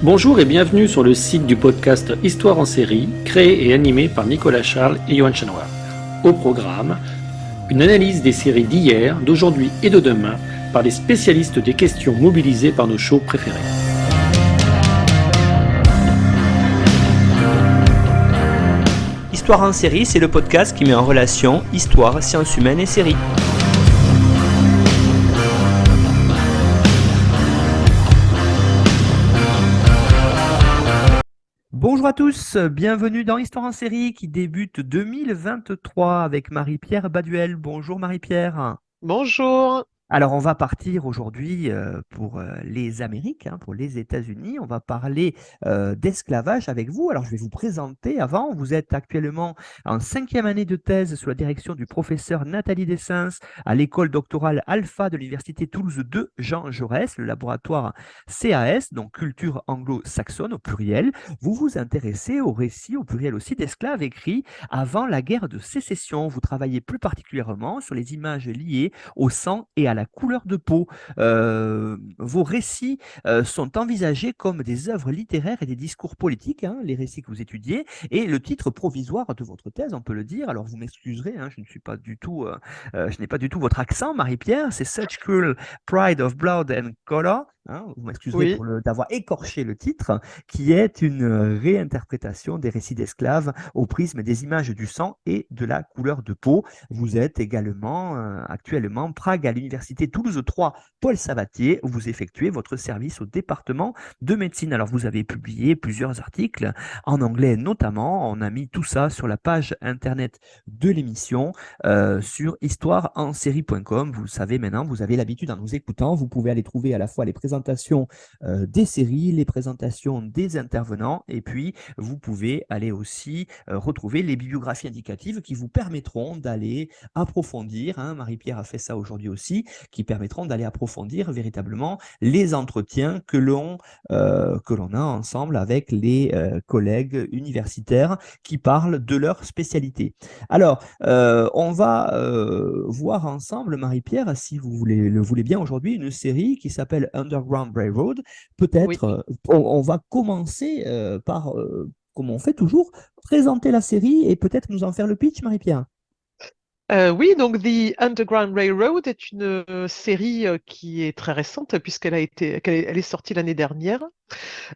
Bonjour et bienvenue sur le site du podcast Histoire en série, créé et animé par Nicolas Charles et Johan Chanoir. Au programme, une analyse des séries d'hier, d'aujourd'hui et de demain par les spécialistes des questions mobilisées par nos shows préférés. Histoire en série, c'est le podcast qui met en relation histoire, sciences humaines et séries. Bonjour à tous, bienvenue dans Histoire en série qui débute 2023 avec Marie-Pierre Baduel. Bonjour Marie-Pierre. Bonjour. Alors, on va partir aujourd'hui pour les Amériques, pour les États-Unis. On va parler d'esclavage avec vous. Alors, je vais vous présenter avant. Vous êtes actuellement en 5e année de thèse sous la direction du professeur Nathalie Dessens à l'école doctorale Alpha de l'Université Toulouse 2 Jean Jaurès, le laboratoire CAS, donc culture anglo-saxonne au pluriel. Vous vous intéressez aux récits, au pluriel aussi, d'esclaves écrits avant la guerre de sécession. Vous travaillez plus particulièrement sur les images liées au sang et à la couleur de peau. Vos récits sont envisagés comme des œuvres littéraires et des discours politiques, les récits que vous étudiez, et le titre provisoire de votre thèse, on peut le dire. Alors vous m'excuserez, je n'ai pas du tout votre accent, Marie-Pierre. C'est Such Cruel Pride of Blood and Color. Vous m'excuserez Oui. d'avoir écorché le titre, qui est une réinterprétation des récits d'esclaves au prisme des images du sang et de la couleur de peau. Vous êtes également actuellement Prague à l'université Toulouse 3 Paul Sabatier, où vous effectuez votre service au département de médecine. Alors vous avez publié plusieurs articles en anglais notamment. On a mis tout ça sur la page internet de l'émission sur histoireensérie.com. Vous le savez maintenant, vous avez l'habitude en nous écoutant. Vous pouvez aller trouver à la fois les présentations des séries, les présentations des intervenants, et puis vous pouvez aller aussi retrouver les bibliographies indicatives qui vous permettront d'aller approfondir, Marie-Pierre a fait ça aujourd'hui aussi, qui permettront d'aller approfondir véritablement les entretiens que l'on a ensemble avec les collègues universitaires qui parlent de leur spécialité. Alors, on va voir ensemble, Marie-Pierre, si vous le voulez bien aujourd'hui, une série qui s'appelle Underground Railroad. Peut-être, Oui. on va commencer par, comme on fait toujours, présenter la série et peut-être nous en faire le pitch, Marie-Pierre. Oui, donc The Underground Railroad est une série qui est très récente puisqu'elle est sortie l'année dernière.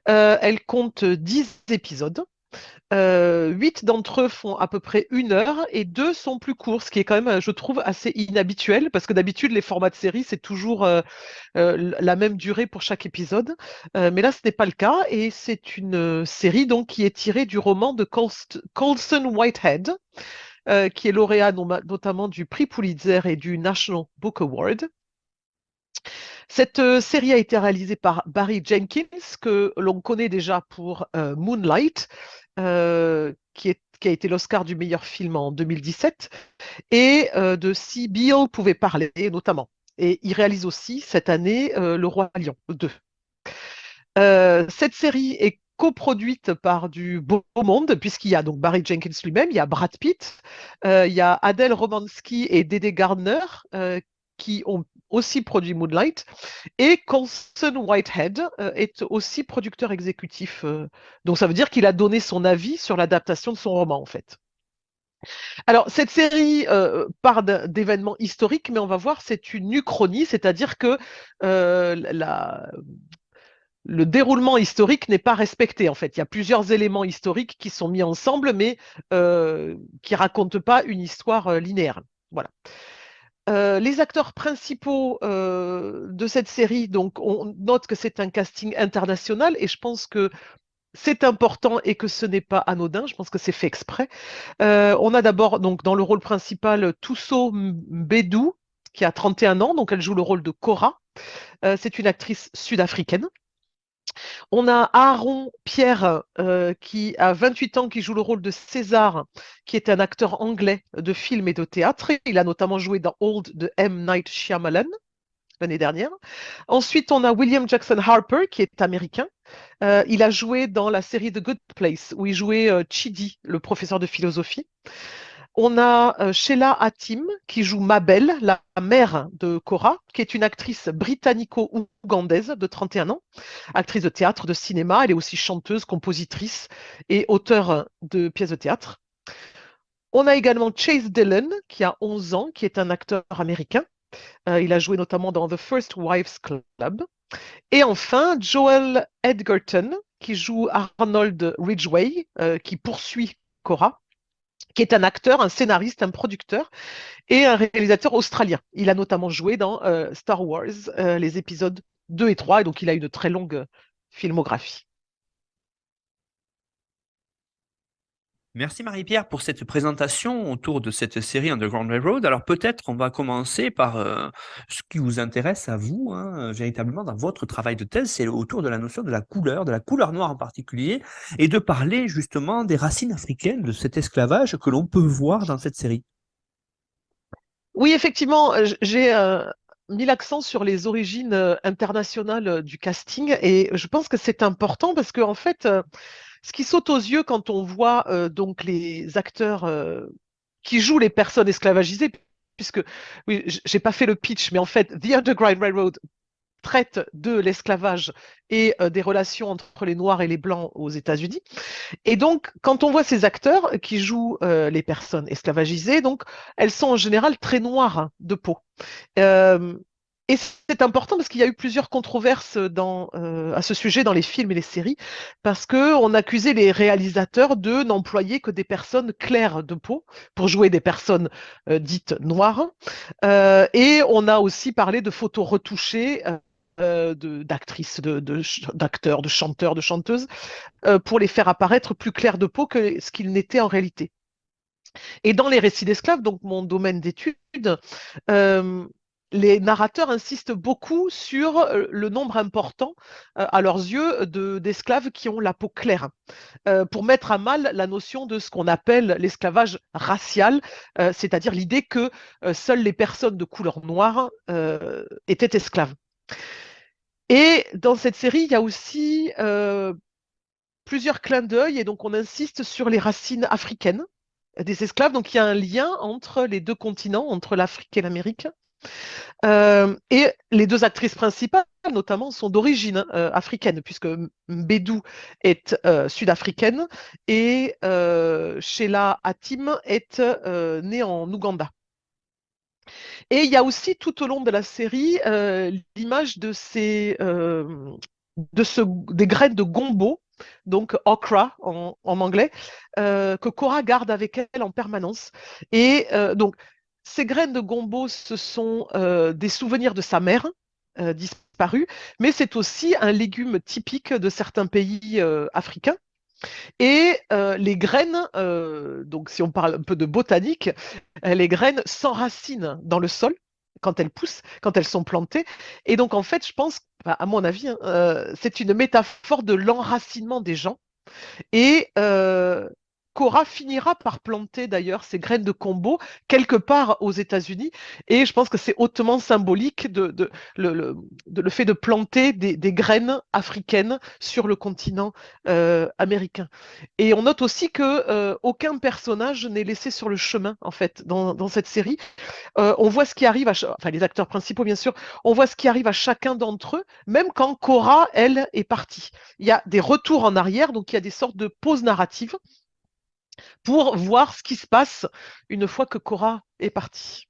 Elle compte 10 épisodes. 8 d'entre eux font à peu près 1 heure et 2 sont plus courts, ce qui est quand même, je trouve, assez inhabituel parce que d'habitude, les formats de série, c'est toujours la même durée pour chaque épisode. Mais là, ce n'est pas le cas et c'est une série donc, qui est tirée du roman de Colson Whitehead, qui est lauréat notamment du prix Pulitzer et du National Book Award. Cette série a été réalisée par Barry Jenkins, que l'on connaît déjà pour Moonlight, qui a été l'Oscar du meilleur film en 2017, et de Si Beale pouvait parler, notamment. Et il réalise aussi cette année Le Roi Lion 2. Cette série est coproduite par du beau monde, puisqu'il y a donc Barry Jenkins lui-même, il y a Brad Pitt, il y a Adele Romanski et Dédé Gardner qui ont aussi produit Moonlight, et Colson Whitehead est aussi producteur exécutif. Donc ça veut dire qu'il a donné son avis sur l'adaptation de son roman, en fait. Alors, cette série part d'événements historiques, mais on va voir, c'est une uchronie, c'est-à-dire que le déroulement historique n'est pas respecté, en fait. Il y a plusieurs éléments historiques qui sont mis ensemble, mais qui racontent pas une histoire linéaire. Voilà. Les acteurs principaux de cette série, donc, on note que c'est un casting international, et je pense que c'est important et que ce n'est pas anodin. Je pense que c'est fait exprès. On a d'abord, donc, dans le rôle principal, Tuso Mbedou, qui a 31 ans, donc elle joue le rôle de Cora. C'est une actrice sud-africaine. On a Aaron Pierre, qui a 28 ans, qui joue le rôle de César, qui est un acteur anglais de film et de théâtre. Il a notamment joué dans Old de M. Night Shyamalan l'année dernière. Ensuite, on a William Jackson Harper, qui est américain. Il a joué dans la série The Good Place, où il jouait Chidi, le professeur de philosophie. On a Sheila Hatim qui joue Mabel, la mère de Cora, qui est une actrice britannico-ougandaise de 31 ans, actrice de théâtre, de cinéma. Elle est aussi chanteuse, compositrice et auteure de pièces de théâtre. On a également Chase Dillon, qui a 11 ans, qui est un acteur américain. Il a joué notamment dans The First Wives Club. Et enfin, Joel Edgerton, qui joue Arnold Ridgway, qui poursuit Cora, qui est un acteur, un scénariste, un producteur et un réalisateur australien. Il a notamment joué dans Star Wars, les épisodes 2 et 3, et donc il a une très longue filmographie. Merci Marie-Pierre pour cette présentation autour de cette série Underground Railroad. Alors peut-être on va commencer par ce qui vous intéresse à vous, hein, véritablement dans votre travail de thèse, c'est autour de la notion de la couleur noire en particulier, et de parler justement des racines africaines de cet esclavage que l'on peut voir dans cette série. Oui, effectivement, j'ai mis l'accent sur les origines internationales du casting et je pense que c'est important parce que en fait, ce qui saute aux yeux quand on voit donc les acteurs qui jouent les personnes esclavagisées, puisque oui, j'ai pas fait le pitch, mais en fait, The Underground Railroad traite de l'esclavage et des relations entre les Noirs et les Blancs aux États-Unis. Et donc, quand on voit ces acteurs qui jouent les personnes esclavagisées, donc elles sont en général très noires de peau. Euh, et c'est important parce qu'il y a eu plusieurs controverses à ce sujet dans les films et les séries, parce qu'on accusait les réalisateurs de n'employer que des personnes claires de peau pour jouer des personnes dites noires. Et on a aussi parlé de photos retouchées. D'actrices, d'acteurs, de chanteurs, de chanteuses, pour les faire apparaître plus clairs de peau que ce qu'ils n'étaient en réalité. Et dans les récits d'esclaves, donc mon domaine d'étude, euh, les narrateurs insistent beaucoup sur le nombre important, à leurs yeux, d'esclaves qui ont la peau claire, pour mettre à mal la notion de ce qu'on appelle l'esclavage racial, c'est-à-dire l'idée que seules les personnes de couleur noire étaient esclaves. Et dans cette série, il y a aussi plusieurs clins d'œil, et donc on insiste sur les racines africaines des esclaves. Donc il y a un lien entre les deux continents, entre l'Afrique et l'Amérique. Et les deux actrices principales, notamment, sont d'origine africaine, puisque Mbedou est sud-africaine et Sheila Hatim est née en Ouganda. Et il y a aussi tout au long de la série l'image des graines de gombo, donc okra en anglais, que Cora garde avec elle en permanence. Et donc, ces graines de gombo, ce sont des souvenirs de sa mère disparue, mais c'est aussi un légume typique de certains pays africains. Et les graines, donc si on parle un peu de botanique, les graines s'enracinent dans le sol quand elles poussent, quand elles sont plantées. Et donc en fait, je pense, enfin, à mon avis, hein, c'est une métaphore de l'enracinement des gens. Et Cora finira par planter d'ailleurs ces graines de combo quelque part aux États-Unis. Et je pense que c'est hautement symbolique le fait de planter des graines africaines sur le continent américain. Et on note aussi que aucun personnage n'est laissé sur le chemin, en fait, dans cette série. On voit ce qui arrive enfin les acteurs principaux bien sûr, on voit ce qui arrive à chacun d'entre eux, même quand Cora, elle, est partie. Il y a des retours en arrière, donc il y a des sortes de pauses narratives pour voir ce qui se passe une fois que Cora est partie.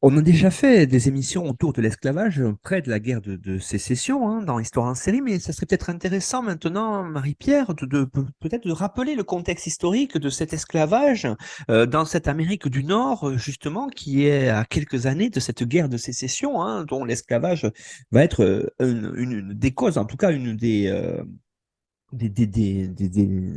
On a déjà fait des émissions autour de l'esclavage près de la guerre de sécession, hein, dans Histoire en série, mais ça serait peut-être intéressant maintenant, Marie-Pierre, peut-être de rappeler le contexte historique de cet esclavage dans cette Amérique du Nord, justement, qui est à quelques années de cette guerre de sécession, hein, dont l'esclavage va être une des causes, en tout cas une des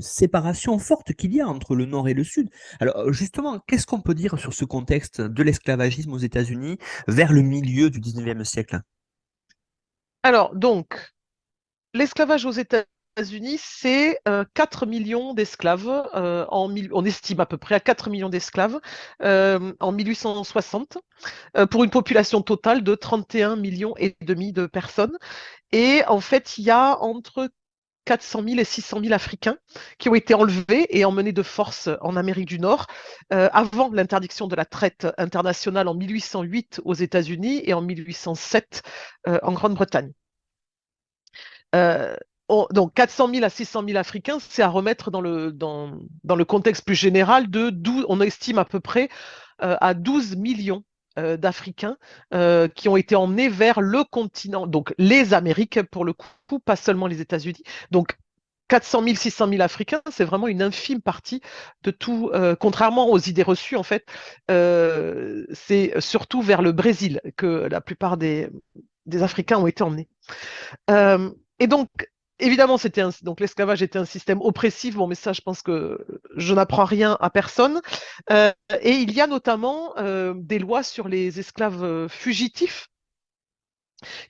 séparations fortes qu'il y a entre le Nord et le Sud. Alors justement, qu'est-ce qu'on peut dire sur ce contexte de l'esclavagisme aux États-Unis vers le milieu du 19e siècle? Alors, donc, l'esclavage aux États-Unis, c'est 4 millions d'esclaves, on estime à peu près à 4 millions d'esclaves en 1860, pour une population totale de 31 millions et demi de personnes. Et en fait, il y a entre 400 000 et 600 000 Africains qui ont été enlevés et emmenés de force en Amérique du Nord avant l'interdiction de la traite internationale en 1808 aux États-Unis et en 1807 en Grande-Bretagne. Donc 400 000 à 600 000 Africains, c'est à remettre dans le contexte plus général de 12, on estime à peu près à 12 millions d'Africains qui ont été emmenés vers le continent, donc les Amériques pour le coup, pas seulement les États-Unis. Donc 400 000, 600 000 Africains, c'est vraiment une infime partie de tout. Contrairement aux idées reçues, en fait, c'est surtout vers le Brésil que la plupart des Africains ont été emmenés. Et donc, évidemment, donc l'esclavage était un système oppressif. Bon, mais ça, je pense que je n'apprends rien à personne. Et il y a notamment des lois sur les esclaves fugitifs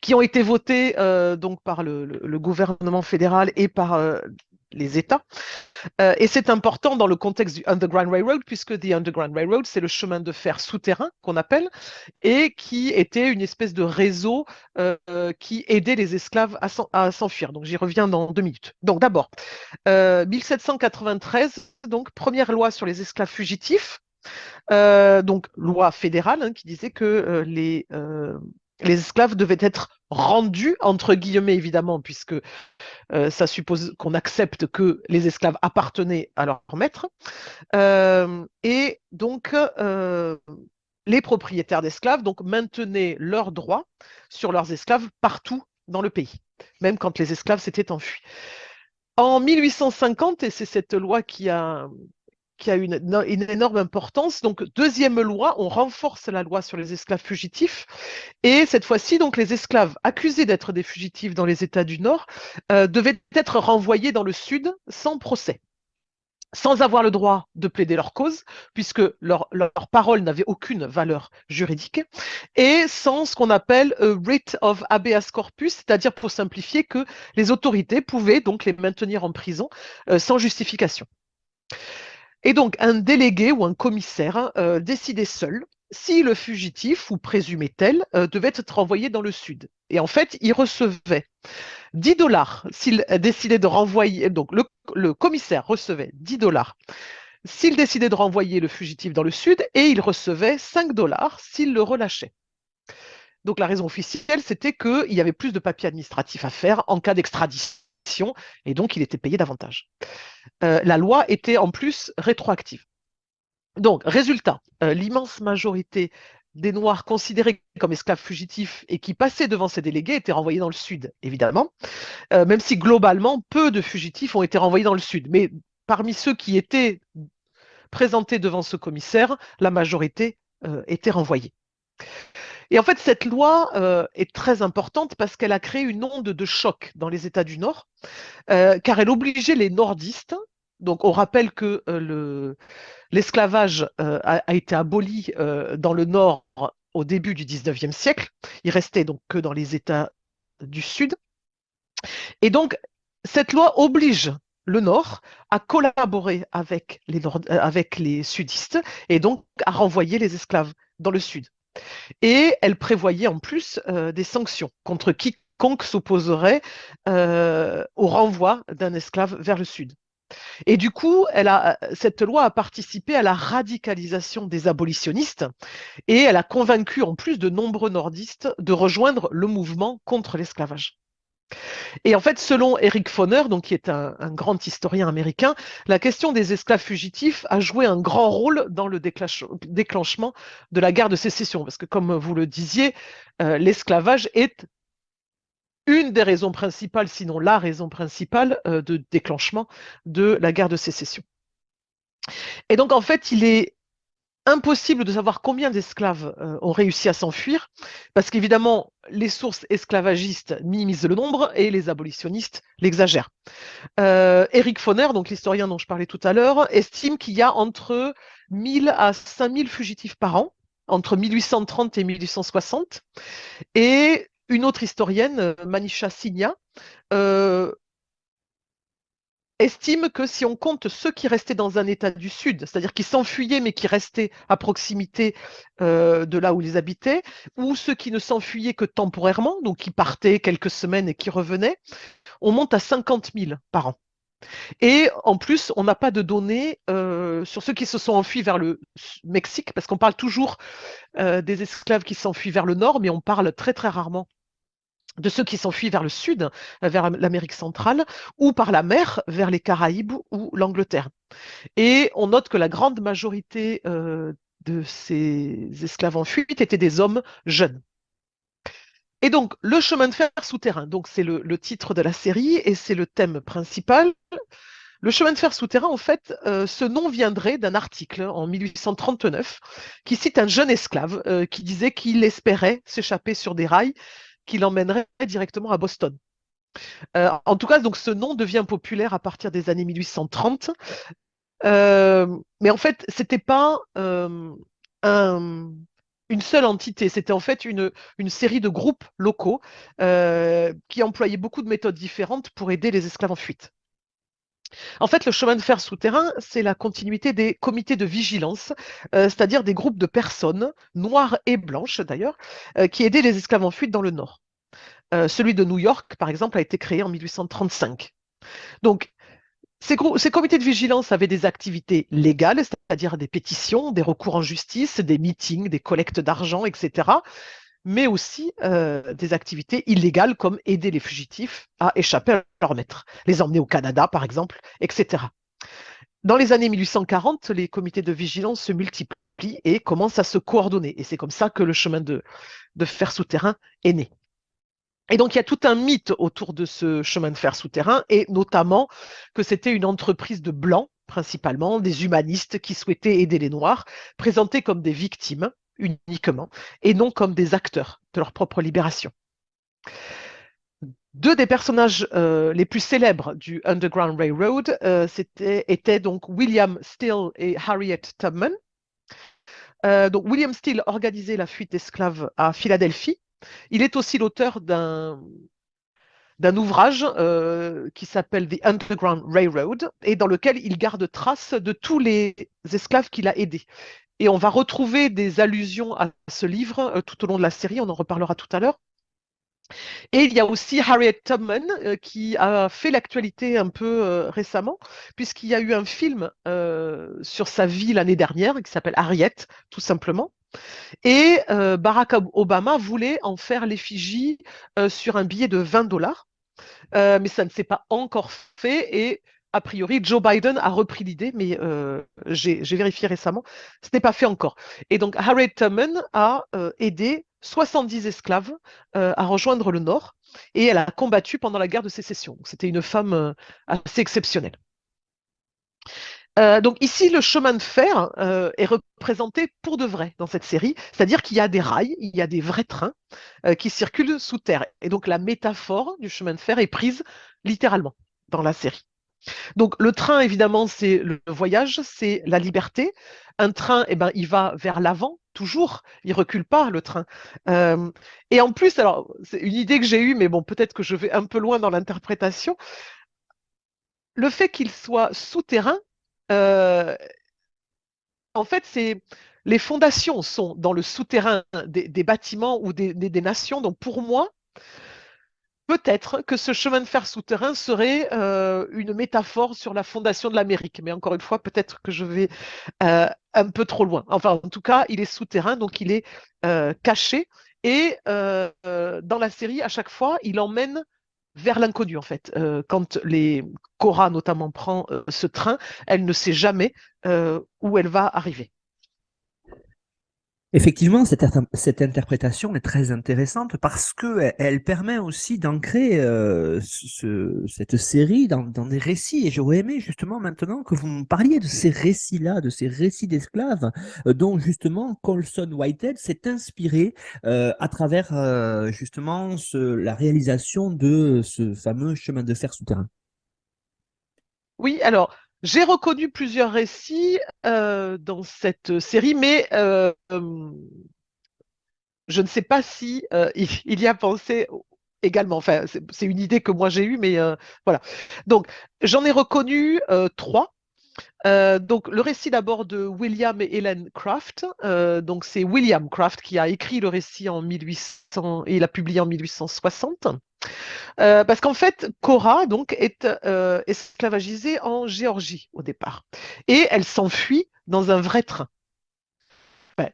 qui ont été votées donc par le gouvernement fédéral et par les États. Et c'est important dans le contexte du Underground Railroad, puisque the Underground Railroad, c'est le chemin de fer souterrain qu'on appelle, et qui était une espèce de réseau qui aidait les esclaves à s'enfuir. Donc j'y reviens dans 2 minutes. Donc d'abord, 1793, donc première loi sur les esclaves fugitifs, donc loi fédérale hein, qui disait que les esclaves devaient être rendus, entre guillemets évidemment, puisque ça suppose qu'on accepte que les esclaves appartenaient à leur maître. Et donc, les propriétaires d'esclaves donc, maintenaient leurs droits sur leurs esclaves partout dans le pays, même quand les esclaves s'étaient enfuis. En 1850, et c'est cette loi qui a une énorme importance. Donc, deuxième loi, on renforce la loi sur les esclaves fugitifs. Et cette fois-ci, donc, les esclaves accusés d'être des fugitifs dans les États du Nord devaient être renvoyés dans le Sud sans procès, sans avoir le droit de plaider leur cause, puisque leur parole n'avait aucune valeur juridique, et sans ce qu'on appelle a writ of habeas corpus, c'est-à-dire, pour simplifier, que les autorités pouvaient donc les maintenir en prison sans justification. Et donc, un délégué ou un commissaire décidait seul si le fugitif, ou présumé tel, devait être envoyé dans le Sud. Et en fait, il recevait 10 dollars s'il décidait de renvoyer. Donc, le commissaire recevait 10 dollars s'il décidait de renvoyer le fugitif dans le Sud, et il recevait 5 dollars s'il le relâchait. Donc, la raison officielle, c'était qu'il y avait plus de papiers administratifs à faire en cas d'extradition, et donc il était payé davantage. La loi était en plus rétroactive. Donc, résultat, l'immense majorité des Noirs considérés comme esclaves fugitifs et qui passaient devant ces délégués étaient renvoyés dans le Sud, évidemment, même si globalement, peu de fugitifs ont été renvoyés dans le Sud. Mais parmi ceux qui étaient présentés devant ce commissaire, la majorité était renvoyée. Et en fait, cette loi est très importante parce qu'elle a créé une onde de choc dans les États du Nord, car elle obligeait les nordistes. Donc, on rappelle que l'esclavage a été aboli dans le Nord au début du 19e siècle. Il restait donc que dans les États du Sud. Et donc, cette loi oblige le Nord à collaborer avec les sudistes et donc à renvoyer les esclaves dans le Sud. Et elle prévoyait en plus des sanctions contre quiconque s'opposerait au renvoi d'un esclave vers le Sud. Et du coup, cette loi a participé à la radicalisation des abolitionnistes et elle a convaincu en plus de nombreux nordistes de rejoindre le mouvement contre l'esclavage. Et en fait, selon Eric Foner, donc, qui est un grand historien américain, la question des esclaves fugitifs a joué un grand rôle dans le déclenchement de la guerre de sécession. Parce que, comme vous le disiez, l'esclavage est une des raisons principales, sinon la raison principale de déclenchement de la guerre de sécession. Et donc, en fait, il est impossible de savoir combien d'esclaves ont réussi à s'enfuir, parce qu'évidemment, les sources esclavagistes minimisent le nombre et les abolitionnistes l'exagèrent. Eric Foner, donc l'historien dont je parlais tout à l'heure, estime qu'il y a entre 1000 à 5000 fugitifs par an, entre 1830 et 1860. Et une autre historienne, Manisha Signa, estime que si on compte ceux qui restaient dans un État du Sud, c'est-à-dire qui s'enfuyaient mais qui restaient à proximité de là où ils habitaient, ou ceux qui ne s'enfuyaient que temporairement, donc qui partaient quelques semaines et qui revenaient, on monte à 50 000 par an. Et en plus, on n'a pas de données sur ceux qui se sont enfuis vers le Mexique, parce qu'on parle toujours des esclaves qui s'enfuient vers le nord, mais on parle très très rarement de ceux qui s'enfuient vers le sud, vers l'Amérique centrale, ou par la mer vers les Caraïbes ou l'Angleterre. Et on note que la grande majorité de ces esclaves en fuite étaient des hommes jeunes. Et donc, le chemin de fer souterrain, donc c'est le titre de la série et c'est le thème principal. Le chemin de fer souterrain, en fait, ce nom viendrait d'un article en 1839 qui cite un jeune esclave qui disait qu'il espérait s'échapper sur des rails qui l'emmèneraient directement à Boston. En tout cas, donc ce nom devient populaire à partir des années 1830. Mais en fait, c'était pas une seule entité, c'était en fait une série de groupes locaux qui employaient beaucoup de méthodes différentes pour aider les esclaves en fuite. En fait, le chemin de fer souterrain, c'est la continuité des comités de vigilance, c'est-à-dire des groupes de personnes, noires et blanches d'ailleurs, qui aidaient les esclaves en fuite dans le Nord. Celui de New York, par exemple, a été créé en 1835. Donc, ces comités de vigilance avaient des activités légales, c'est-à-dire des pétitions, des recours en justice, des meetings, des collectes d'argent, etc., mais aussi des activités illégales comme aider les fugitifs à échapper à leur maître, les emmener au Canada, par exemple, etc. Dans les années 1840, les comités de vigilance se multiplient et commencent à se coordonner. Et c'est comme ça que le chemin de fer souterrain est né. Et donc, il y a tout un mythe autour de ce chemin de fer souterrain, et notamment que c'était une entreprise de blancs, principalement, des humanistes qui souhaitaient aider les Noirs, présentés comme des victimes uniquement, et non comme des acteurs de leur propre libération. Deux des personnages les plus célèbres du Underground Railroad étaient donc William Steele et Harriet Tubman. Donc William Steele organisait la fuite d'esclaves à Philadelphie. Il est aussi l'auteur d'un ouvrage qui s'appelle The Underground Railroad et dans lequel il garde trace de tous les esclaves qu'il a aidés. Et on va retrouver des allusions à ce livre tout au long de la série, on en reparlera tout à l'heure. Et il y a aussi Harriet Tubman qui a fait l'actualité un peu récemment, puisqu'il y a eu un film sur sa vie l'année dernière qui s'appelle Harriet, tout simplement. Et Barack Obama voulait en faire l'effigie sur un billet de $20, mais ça ne s'est pas encore fait. Et a priori, Joe Biden a repris l'idée, mais j'ai vérifié récemment, ce n'est pas fait encore. Et donc, Harriet Tubman a aidé 70 esclaves à rejoindre le Nord et elle a combattu pendant la guerre de sécession. C'était une femme assez exceptionnelle. Donc ici, le chemin de fer est représenté pour de vrai dans cette série, c'est-à-dire qu'il y a des rails, il y a des vrais trains qui circulent sous terre. Et donc la métaphore du chemin de fer est prise littéralement dans la série. Donc le train, évidemment, c'est le voyage, c'est la liberté. Un train, eh ben, il va vers l'avant, toujours, il recule pas, le train. Et en plus, alors, c'est une idée que j'ai eue, mais bon, peut-être que je vais un peu loin dans l'interprétation. Le fait qu'il soit souterrain, euh, en fait, les fondations sont dans le souterrain des bâtiments ou des nations. Donc pour moi, peut-être que ce chemin de fer souterrain serait une métaphore sur la fondation de l'Amérique. Mais encore une fois, peut-être que je vais un peu trop loin. Enfin, en tout cas, il est souterrain, donc il est caché. Et dans la série, à chaque fois, il emmène vers l'inconnu, en fait. Quand Cora, notamment, prend ce train, elle ne sait jamais où elle va arriver. Effectivement, cette interprétation est très intéressante parce qu'elle permet aussi d'ancrer cette série dans des récits. Et j'aurais aimé justement maintenant que vous me parliez de ces récits-là, de ces récits d'esclaves, dont justement Colson Whitehead s'est inspiré à travers justement la réalisation de ce fameux chemin de fer souterrain. Oui, alors, j'ai reconnu plusieurs récits dans cette série, mais je ne sais pas si il y a pensé également. Enfin, c'est une idée que moi j'ai eue, mais voilà. Donc, j'en ai reconnu trois. Donc, le récit d'abord de William et Helen Craft. Donc, c'est William Craft qui a écrit le récit en 1800 et il a publié en 1860. Parce qu'en fait, Cora donc, est esclavagisée en Géorgie au départ. Et elle s'enfuit dans un vrai train. Enfin,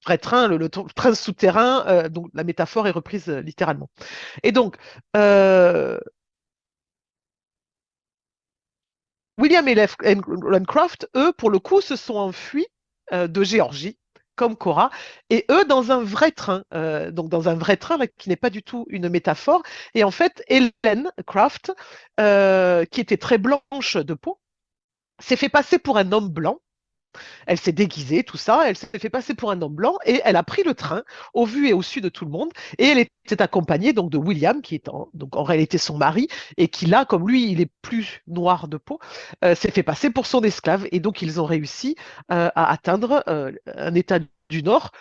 vrai train, le train souterrain, donc la métaphore est reprise littéralement. Et donc, euh, William et Lovecraft, eux, pour le coup, se sont enfuis de Géorgie, comme Cora, et eux dans un vrai train, donc dans un vrai train là, qui n'est pas du tout une métaphore. Et en fait, Helen Craft, qui était très blanche de peau, s'est fait passer pour un homme blanc. Elle s'est déguisée, tout ça, elle s'est fait passer pour un homme blanc et elle a pris le train au vu et au su de tout le monde. Et elle était accompagnée donc de William, qui est donc en réalité son mari, et qui là, comme lui, il est plus noir de peau, s'est fait passer pour son esclave. Et donc ils ont réussi à atteindre un état du Nord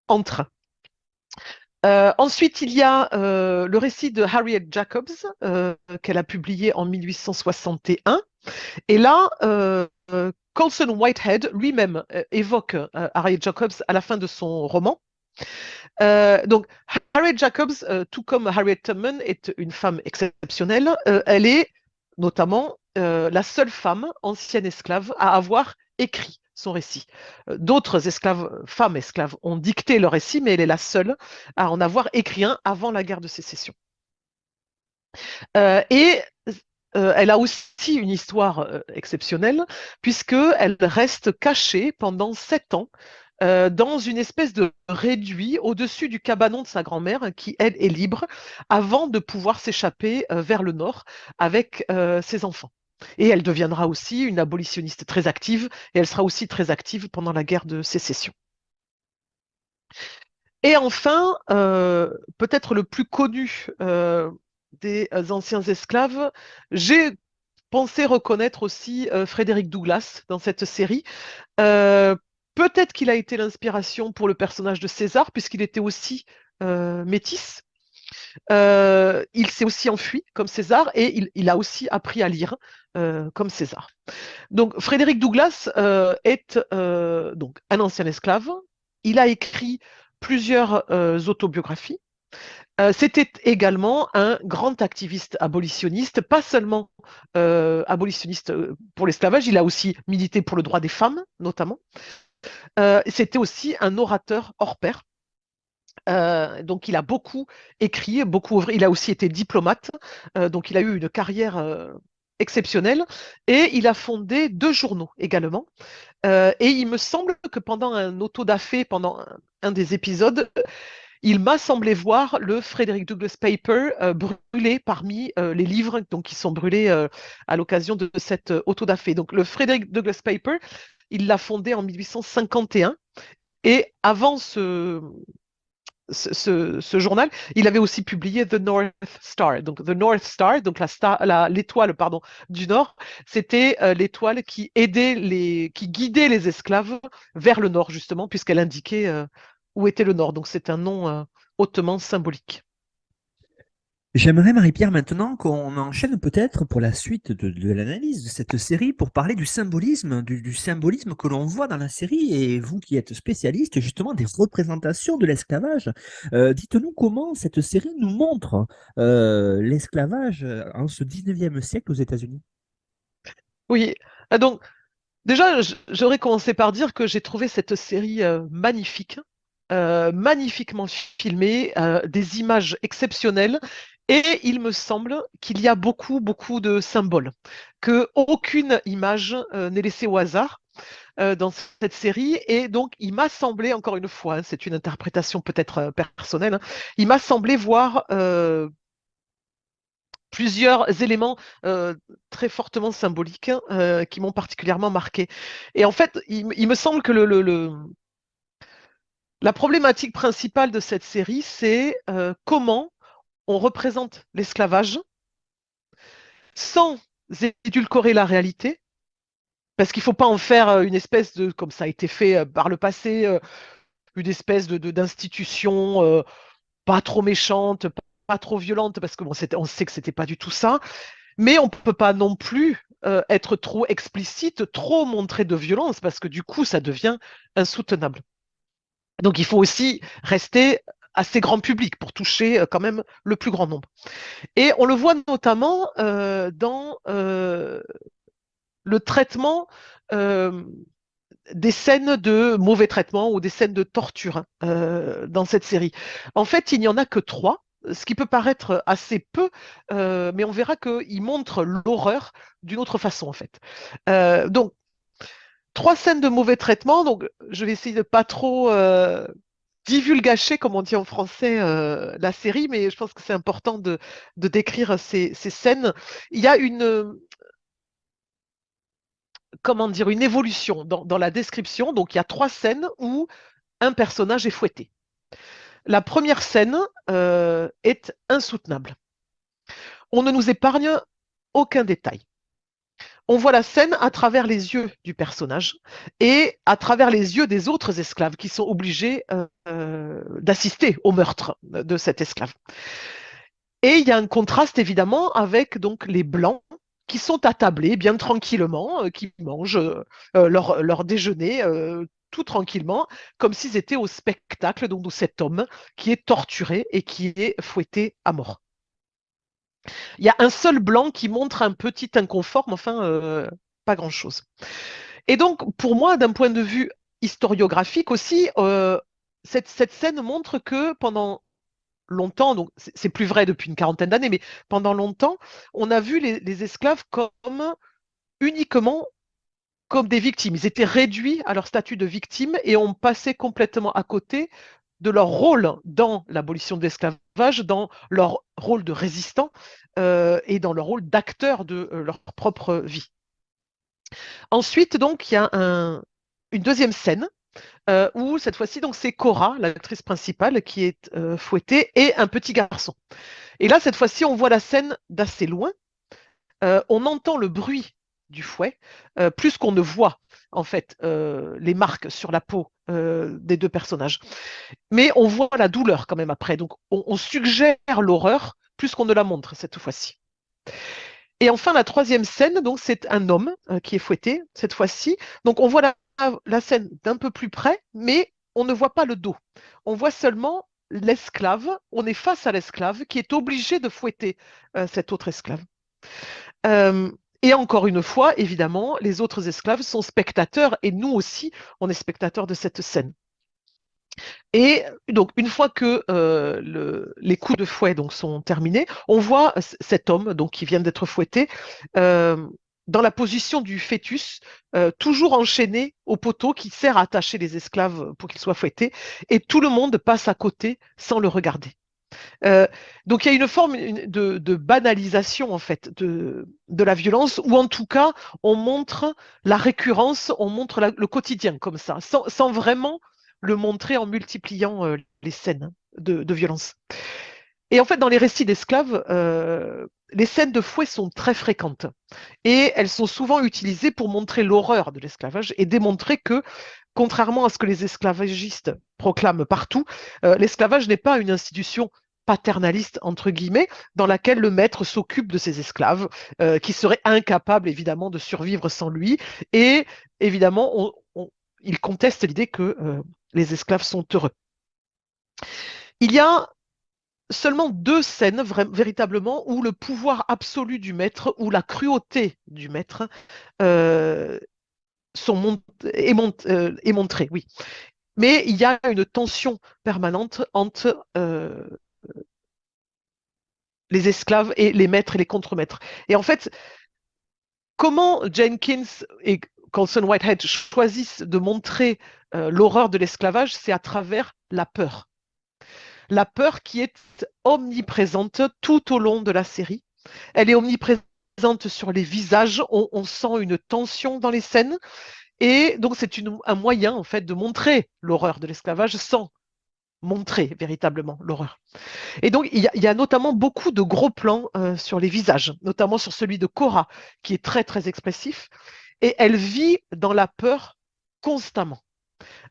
en train. Ensuite, il y a le récit de Harriet Jacobs qu'elle a publié en 1861. Et là, Colson Whitehead lui-même évoque Harriet Jacobs à la fin de son roman. Donc, Harriet Jacobs, tout comme Harriet Tubman, est une femme exceptionnelle. Elle est notamment la seule femme ancienne esclave à avoir écrit son récit. D'autres esclaves, femmes esclaves, ont dicté leur récit, mais elle est la seule à en avoir écrit un avant la guerre de sécession. Et elle a aussi une histoire exceptionnelle, puisqu'elle reste cachée pendant 7 ans dans une espèce de réduit au-dessus du cabanon de sa grand-mère, qui, elle, est libre, avant de pouvoir s'échapper vers le nord avec ses enfants. Et elle deviendra aussi une abolitionniste très active, et elle sera aussi très active pendant la guerre de sécession. Et enfin, peut-être le plus connu des anciens esclaves, j'ai pensé reconnaître aussi Frédéric Douglass dans cette série. Euh, Peut-être qu'il a été l'inspiration pour le personnage de César, puisqu'il était aussi métis. Il s'est aussi enfui comme César et il a aussi appris à lire comme César. Donc Frédéric Douglass est donc un ancien esclave. Il a écrit plusieurs autobiographies. C'était également un grand activiste abolitionniste, pas seulement abolitionniste pour l'esclavage, il a aussi milité pour le droit des femmes, notamment. C'était aussi un orateur hors pair. Donc il a beaucoup écrit, beaucoup œuvré. Il a aussi été diplomate, donc il a eu une carrière exceptionnelle et il a fondé 2 journaux également. Et il me semble que pendant un autodafé, pendant un des épisodes, il m'a semblé voir le Frederick Douglass Paper brûlé parmi les livres donc, qui sont brûlés à l'occasion de cette autodafé. Donc le Frederick Douglass Paper, il l'a fondé en 1851 et avant ce journal, il avait aussi publié The North Star. Donc The North Star, donc l'étoile pardon du Nord, c'était l'étoile qui qui guidait les esclaves vers le Nord justement, puisqu'elle indiquait où était le Nord. Donc c'est un nom hautement symbolique. J'aimerais, Marie-Pierre, maintenant qu'on enchaîne peut-être pour la suite de l'analyse de cette série pour parler du symbolisme, du symbolisme que l'on voit dans la série. Et vous qui êtes spécialiste justement des représentations de l'esclavage, dites-nous comment cette série nous montre l'esclavage en ce 19e siècle aux États-Unis. Oui, donc déjà, j'aurais commencé par dire que j'ai trouvé cette série magnifique, magnifiquement filmée, des images exceptionnelles, et il me semble qu'il y a beaucoup, beaucoup de symboles, que aucune image n'est laissée au hasard dans cette série, et donc il m'a semblé, encore une fois, hein, c'est une interprétation peut-être personnelle, hein, il m'a semblé voir plusieurs éléments très fortement symboliques qui m'ont particulièrement marqué. Et en fait, il me semble que la problématique principale de cette série, c'est comment on représente l'esclavage sans édulcorer la réalité, parce qu'il ne faut pas en faire une espèce de, comme ça a été fait par le passé, une espèce d'institution pas trop méchante, pas trop violente, parce que bon, on sait que c'était pas du tout ça. Mais on ne peut pas non plus être trop explicite, trop montrer de violence, parce que du coup, ça devient insoutenable. Donc il faut aussi rester assez grand public pour toucher quand même le plus grand nombre. Et on le voit notamment dans le traitement des scènes de mauvais traitement ou des scènes de torture dans cette série. En fait, il n'y en a que 3, ce qui peut paraître assez peu, mais on verra qu'il montre l'horreur d'une autre façon, en fait. Donc, 3 scènes de mauvais traitement, donc je vais essayer de pas trop divulgacher, comme on dit en français, la série, mais je pense que c'est important de décrire ces scènes. Il y a comment dire, une évolution dans la description. Donc, il y a 3 scènes où un personnage est fouetté. La première scène est insoutenable. On ne nous épargne aucun détail. On voit la scène à travers les yeux du personnage et à travers les yeux des autres esclaves qui sont obligés d'assister au meurtre de cet esclave. Et il y a un contraste évidemment avec donc les blancs qui sont attablés bien tranquillement, qui mangent leur déjeuner tout tranquillement, comme s'ils étaient au spectacle donc, de cet homme qui est torturé et qui est fouetté à mort. Il y a un seul blanc qui montre un petit inconfort, mais enfin, pas grand-chose. Et donc, pour moi, d'un point de vue historiographique aussi, cette scène montre que pendant longtemps, donc c'est plus vrai depuis une quarantaine d'années, mais pendant longtemps, on a vu les esclaves comme uniquement comme des victimes. Ils étaient réduits à leur statut de victime et on passait complètement à côté de leur rôle dans l'abolition de l'esclavage, dans leur rôle de résistant et dans leur rôle d'acteur de leur propre vie. Ensuite, donc, il y a une deuxième scène où cette fois-ci, donc, c'est Cora, l'actrice principale, qui est fouettée, et un petit garçon. Et là, cette fois-ci, on voit la scène d'assez loin. On entend le bruit du fouet, plus qu'on ne voit en fait les marques sur la peau des 2 personnages. Mais on voit la douleur quand même après. Donc on suggère l'horreur plus qu'on ne la montre cette fois-ci. Et enfin, la troisième scène, donc c'est un homme qui est fouetté cette fois-ci. Donc on voit la scène d'un peu plus près, mais on ne voit pas le dos. On voit seulement l'esclave. On est face à l'esclave qui est obligé de fouetter cet autre esclave. Et encore une fois, évidemment, les autres esclaves sont spectateurs et nous aussi, on est spectateurs de cette scène. Et donc, une fois que les coups de fouet donc, sont terminés, on voit cet homme donc, qui vient d'être fouetté dans la position du fœtus, toujours enchaîné au poteau qui sert à attacher les esclaves pour qu'ils soient fouettés, et tout le monde passe à côté sans le regarder. Donc il y a une forme de banalisation en fait de la violence, ou en tout cas on montre la récurrence, on montre le quotidien comme ça, sans vraiment le montrer en multipliant les scènes de violence. Et en fait dans les récits d'esclaves, les scènes de fouet sont très fréquentes et elles sont souvent utilisées pour montrer l'horreur de l'esclavage et démontrer que contrairement à ce que les esclavagistes proclament partout, l'esclavage n'est pas une institution paternaliste, entre guillemets, dans laquelle le maître s'occupe de ses esclaves, qui seraient incapables, évidemment, de survivre sans lui. Et évidemment, il conteste l'idée que les esclaves sont heureux. Il y a seulement 2 scènes, véritablement, où le pouvoir absolu du maître, ou la cruauté du maître, est montrée, oui. Mais il y a une tension permanente entre les esclaves et les maîtres et les contremaîtres. Et en fait, comment Jenkins et Colson Whitehead choisissent de montrer l'horreur de l'esclavage, c'est à travers la peur. La peur qui est omniprésente tout au long de la série. Elle est omniprésente sur les visages, on sent une tension dans les scènes. Et donc, c'est un moyen, en fait, de montrer l'horreur de l'esclavage sans montrer véritablement l'horreur. Et donc, il y a notamment beaucoup de gros plans sur les visages, notamment sur celui de Cora, qui est très, très expressif. Et elle vit dans la peur constamment.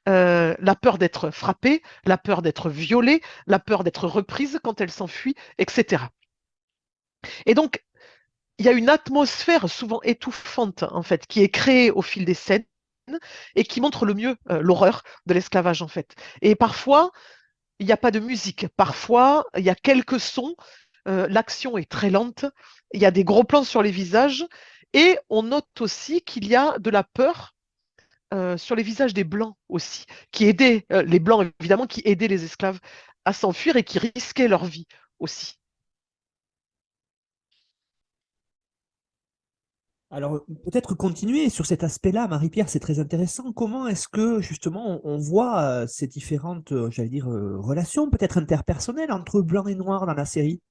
La peur d'être frappée, la peur d'être violée, la peur d'être reprise quand elle s'enfuit, etc. Et donc, il y a une atmosphère souvent étouffante, en fait, qui est créée au fil des scènes et qui montre le mieux l'horreur de l'esclavage, en fait. Et parfois, il n'y a pas de musique. Parfois, il y a quelques sons, l'action est très lente, il y a des gros plans sur les visages, et on note aussi qu'il y a de la peur sur les visages des Blancs aussi, qui aidaient, les Blancs évidemment, qui aidaient les esclaves à s'enfuir et qui risquaient leur vie aussi. Alors, peut-être continuer sur cet aspect-là, Marie-Pierre, c'est très intéressant. Comment est-ce que, justement, on voit ces différentes, j'allais dire, relations peut-être interpersonnelles entre blanc et noir dans la série?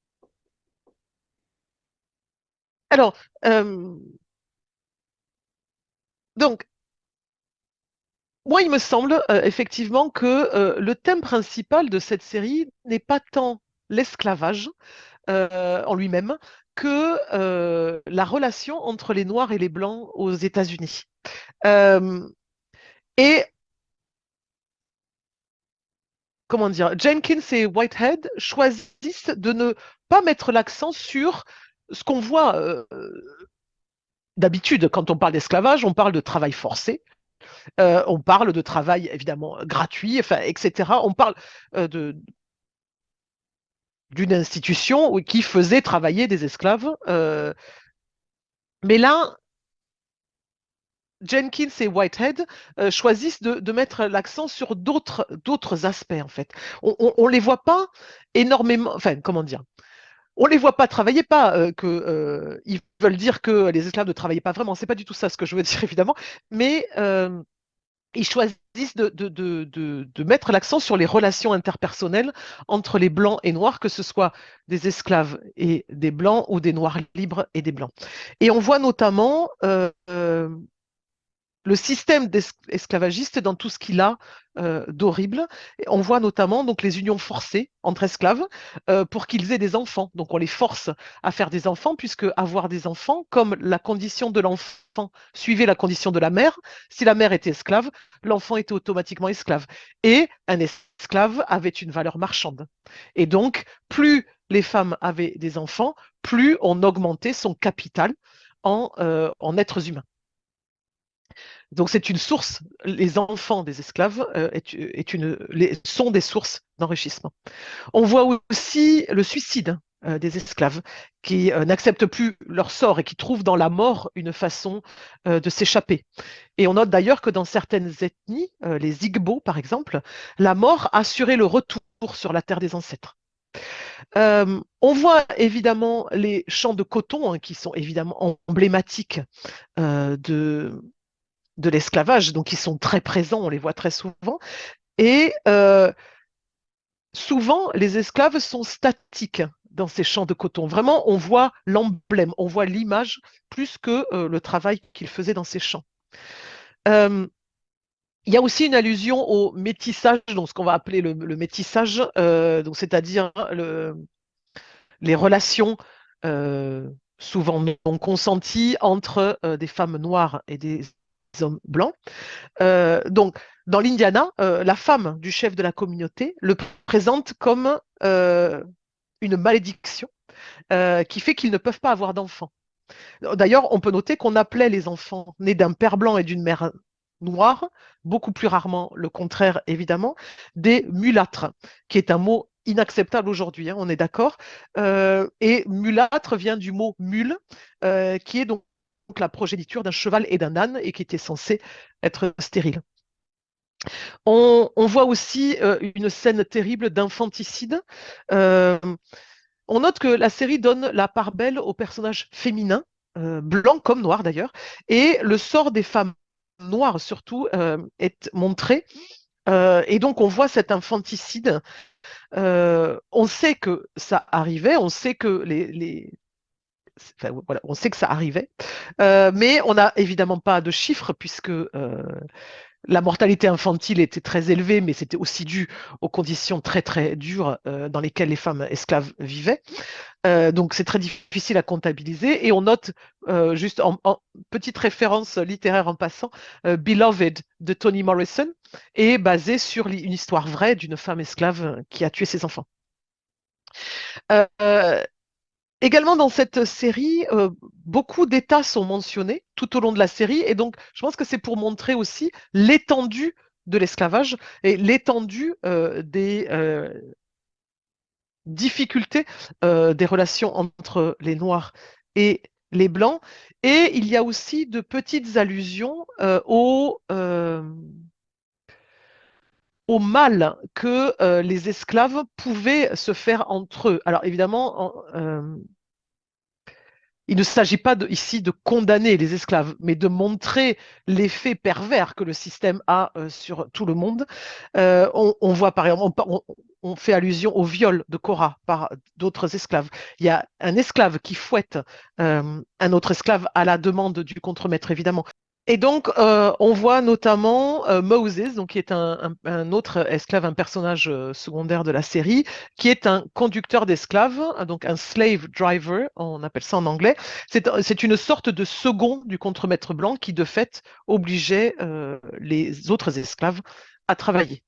Alors, euh, donc, moi, il me semble effectivement que le thème principal de cette série n'est pas tant l'esclavage en lui-même que la relation entre les Noirs et les Blancs aux États-Unis. Euh, et comment dire, Jenkins et Whitehead choisissent de ne pas mettre l'accent sur ce qu'on voit d'habitude quand on parle d'esclavage, on parle de travail forcé, on parle de travail évidemment gratuit, enfin, etc. On parle d'une institution qui faisait travailler des esclaves. Mais là, Jenkins et Whitehead choisissent de mettre l'accent sur d'autres aspects, en fait. On les voit pas énormément, enfin, comment dire, on les voit pas travailler, pas ils veulent dire que les esclaves ne travaillaient pas vraiment. C'est pas du tout ça ce que je veux dire, évidemment, mais ils choisissent de mettre l'accent sur les relations interpersonnelles entre les blancs et noirs, que ce soit des esclaves et des blancs ou des noirs libres et des blancs. Et on voit notamment le système esclavagiste dans tout ce qu'il a d'horrible. On voit notamment donc les unions forcées entre esclaves pour qu'ils aient des enfants. Donc on les force à faire des enfants, puisque avoir des enfants, comme la condition de l'enfant suivait la condition de la mère, si la mère était esclave, l'enfant était automatiquement esclave. Et un esclave avait une valeur marchande. Et donc, plus les femmes avaient des enfants, plus on augmentait son capital en êtres humains. Donc c'est une source, les enfants des esclaves sont des sources d'enrichissement. On voit aussi le suicide des esclaves qui n'acceptent plus leur sort et qui trouvent dans la mort une façon de s'échapper. Et on note d'ailleurs que dans certaines ethnies, les Igbo par exemple, la mort assurait le retour sur la terre des ancêtres. On voit évidemment les champs de coton qui sont évidemment emblématiques de l'esclavage, donc ils sont très présents, on les voit très souvent. Et souvent, les esclaves sont statiques dans ces champs de coton. Vraiment, on voit l'emblème, on voit l'image plus que le travail qu'ils faisaient dans ces champs. Euh, il y a aussi une allusion au métissage, donc ce qu'on va appeler le métissage, donc c'est-à-dire les relations souvent non consenties entre des femmes noires et des hommes blancs. Donc, dans l'Indiana, la femme du chef de la communauté le présente comme une malédiction qui fait qu'ils ne peuvent pas avoir d'enfants. D'ailleurs, on peut noter qu'on appelait les enfants nés d'un père blanc et d'une mère noire, beaucoup plus rarement le contraire évidemment, des mulâtres, qui est un mot inacceptable aujourd'hui, on est d'accord. Et mulâtre vient du mot mule, qui est donc la progéniture d'un cheval et d'un âne et qui était censé être stérile. On voit aussi une scène terrible d'infanticide. Euh, on note que la série donne la part belle aux personnages féminins, blancs comme noirs d'ailleurs, et le sort des femmes noires surtout est montré. Et donc on voit cet infanticide. On sait que ça arrivait, on sait que enfin, voilà, on sait que ça arrivait, mais on n'a évidemment pas de chiffres puisque la mortalité infantile était très élevée, mais c'était aussi dû aux conditions très très dures dans lesquelles les femmes esclaves vivaient. Donc c'est très difficile à comptabiliser. Et on note, juste en petite référence littéraire en passant, Beloved de Toni Morrison est basé sur une histoire vraie d'une femme esclave qui a tué ses enfants. Euh, Également dans cette série, beaucoup d'États sont mentionnés tout au long de la série, et donc je pense que c'est pour montrer aussi l'étendue de l'esclavage et l'étendue des difficultés des relations entre les Noirs et les Blancs. Et il y a aussi de petites allusions au mal que les esclaves pouvaient se faire entre eux. Alors évidemment, il ne s'agit pas ici de condamner les esclaves, mais de montrer l'effet pervers que le système a sur tout le monde. On voit par exemple, on fait allusion au viol de Cora par d'autres esclaves. Il y a un esclave qui fouette un autre esclave à la demande du contremaître, évidemment. Et donc, on voit notamment Moses, donc, qui est un autre esclave, un personnage secondaire de la série, qui est un conducteur d'esclaves, donc un slave driver, on appelle ça en anglais. C'est une sorte de second du contremaître blanc qui, de fait, obligeait les autres esclaves à travailler.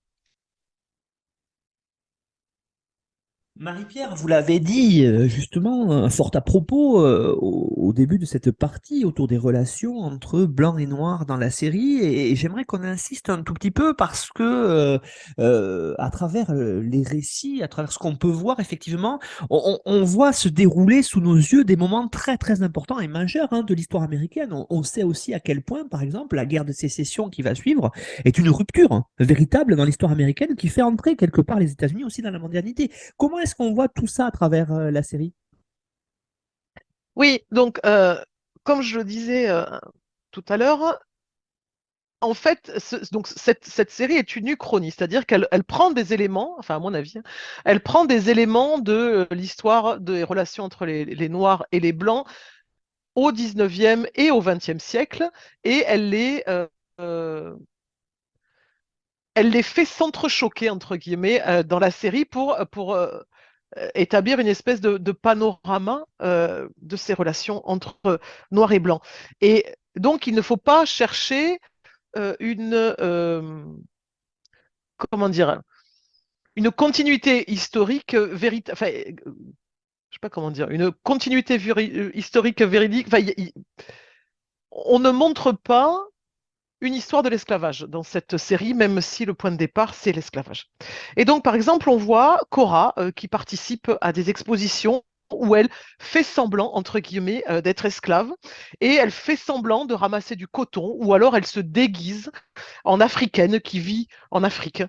Marie-Pierre, vous l'avez dit justement, fort à propos, au début de cette partie autour des relations entre blanc et noir dans la série, et j'aimerais qu'on insiste un tout petit peu parce que à travers les récits, à travers ce qu'on peut voir, effectivement, on voit se dérouler sous nos yeux des moments très très importants et majeurs de l'histoire américaine. On sait aussi à quel point, par exemple, la guerre de sécession qui va suivre est une rupture véritable dans l'histoire américaine qui fait entrer quelque part les États-Unis aussi dans la mondialité. Comment est-ce qu'on voit tout ça à travers la série? Oui, donc, comme je le disais tout à l'heure, en fait, donc cette série est une uchronie, c'est-à-dire qu'elle prend des éléments, enfin à mon avis, elle prend des éléments de l'histoire des relations entre les Noirs et les Blancs au 19e et au 20e siècle, et euh, elle les fait s'entrechoquer, entre guillemets, dans la série pour établir une espèce de panorama de ces relations entre Noirs et Blancs. Et donc, il ne faut pas chercher une comment dire, une continuité historique véritable, enfin, je sais pas comment dire, une continuité historique véridique. Enfin, on ne montre pas une histoire de l'esclavage dans cette série, même si le point de départ, c'est l'esclavage. Et donc, par exemple, on voit Cora qui participe à des expositions où elle fait semblant, entre guillemets, d'être esclave, et elle fait semblant de ramasser du coton, ou alors elle se déguise en africaine qui vit en Afrique.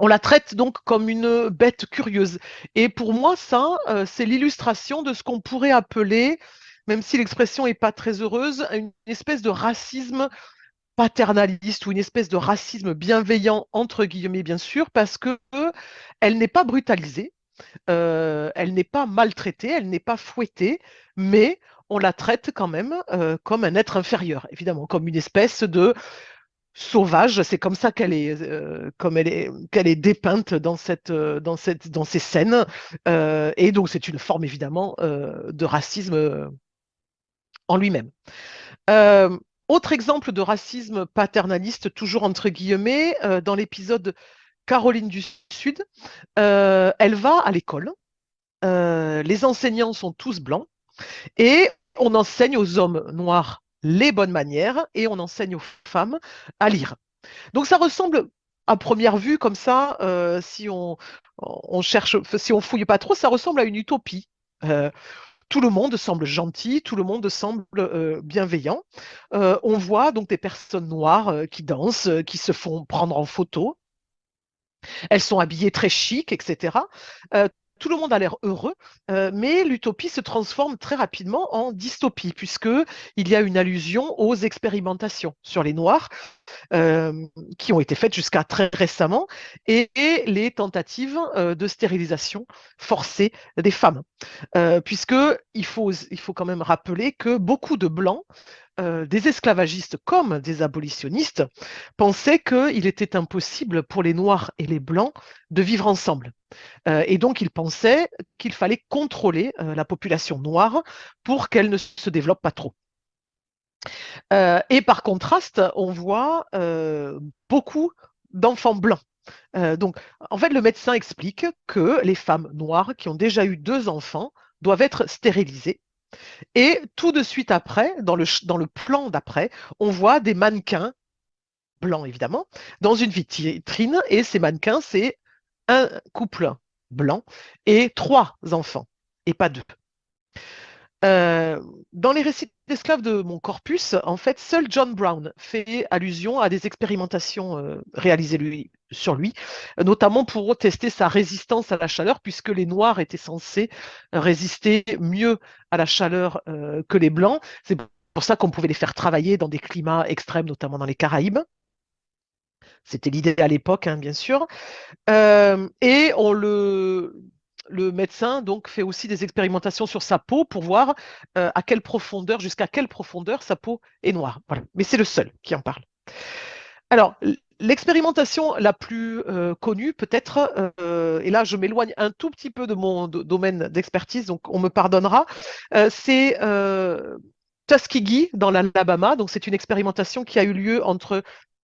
On la traite donc comme une bête curieuse. Et pour moi, ça, c'est l'illustration de ce qu'on pourrait appeler, même si l'expression n'est pas très heureuse, une espèce de racisme paternaliste ou une espèce de racisme bienveillant, entre guillemets, bien sûr, parce que elle n'est pas brutalisée, elle n'est pas maltraitée, elle n'est pas fouettée, mais on la traite quand même comme un être inférieur, évidemment, comme une espèce de sauvage. C'est comme ça qu'elle est dépeinte dans ces scènes. Et donc, c'est une forme, évidemment, de racisme en lui-même. Euh, Autre exemple de racisme paternaliste, toujours entre guillemets, dans l'épisode Caroline du Sud, elle va à l'école, les enseignants sont tous blancs et on enseigne aux hommes noirs les bonnes manières et on enseigne aux femmes à lire. Donc ça ressemble à première vue comme ça, si on cherche, si on fouille pas trop, ça ressemble à une utopie. Euh, tout le monde semble gentil, tout le monde semble bienveillant. On voit donc des personnes noires qui dansent, qui se font prendre en photo. Elles sont habillées très chic, etc. Euh, tout le monde a l'air heureux, mais l'utopie se transforme très rapidement en dystopie, puisqu'il y a une allusion aux expérimentations sur les Noirs qui ont été faites jusqu'à très récemment, et les tentatives de stérilisation forcée des femmes. Puisque il faut quand même rappeler que beaucoup de Blancs, des esclavagistes comme des abolitionnistes, pensaient qu'il était impossible pour les Noirs et les Blancs de vivre ensemble. Et donc, ils pensaient qu'il fallait contrôler la population noire pour qu'elle ne se développe pas trop. Et par contraste, on voit beaucoup d'enfants blancs. Donc, en fait, le médecin explique que les femmes noires qui ont déjà eu 2 enfants doivent être stérilisées. Et tout de suite après, dans le plan d'après, on voit des mannequins blancs évidemment, dans une vitrine, et ces mannequins, c'est un couple blanc et 3 enfants, et pas 2. Dans les récits d'esclaves de mon corpus, en fait, seul John Brown fait allusion à des expérimentations réalisées sur lui, notamment pour tester sa résistance à la chaleur, puisque les Noirs étaient censés résister mieux à la chaleur que les Blancs. C'est pour ça qu'on pouvait les faire travailler dans des climats extrêmes, notamment dans les Caraïbes. C'était l'idée à l'époque, hein, bien sûr. Et le médecin donc fait aussi des expérimentations sur sa peau pour voir à quelle profondeur, jusqu'à quelle profondeur sa peau est noire. Voilà. Mais c'est le seul qui en parle. Alors, l'expérimentation la plus connue, peut-être, et là je m'éloigne un tout petit peu de mon domaine d'expertise, donc on me pardonnera, c'est Tuskegee dans l'Alabama. Donc c'est une expérimentation qui a eu lieu entre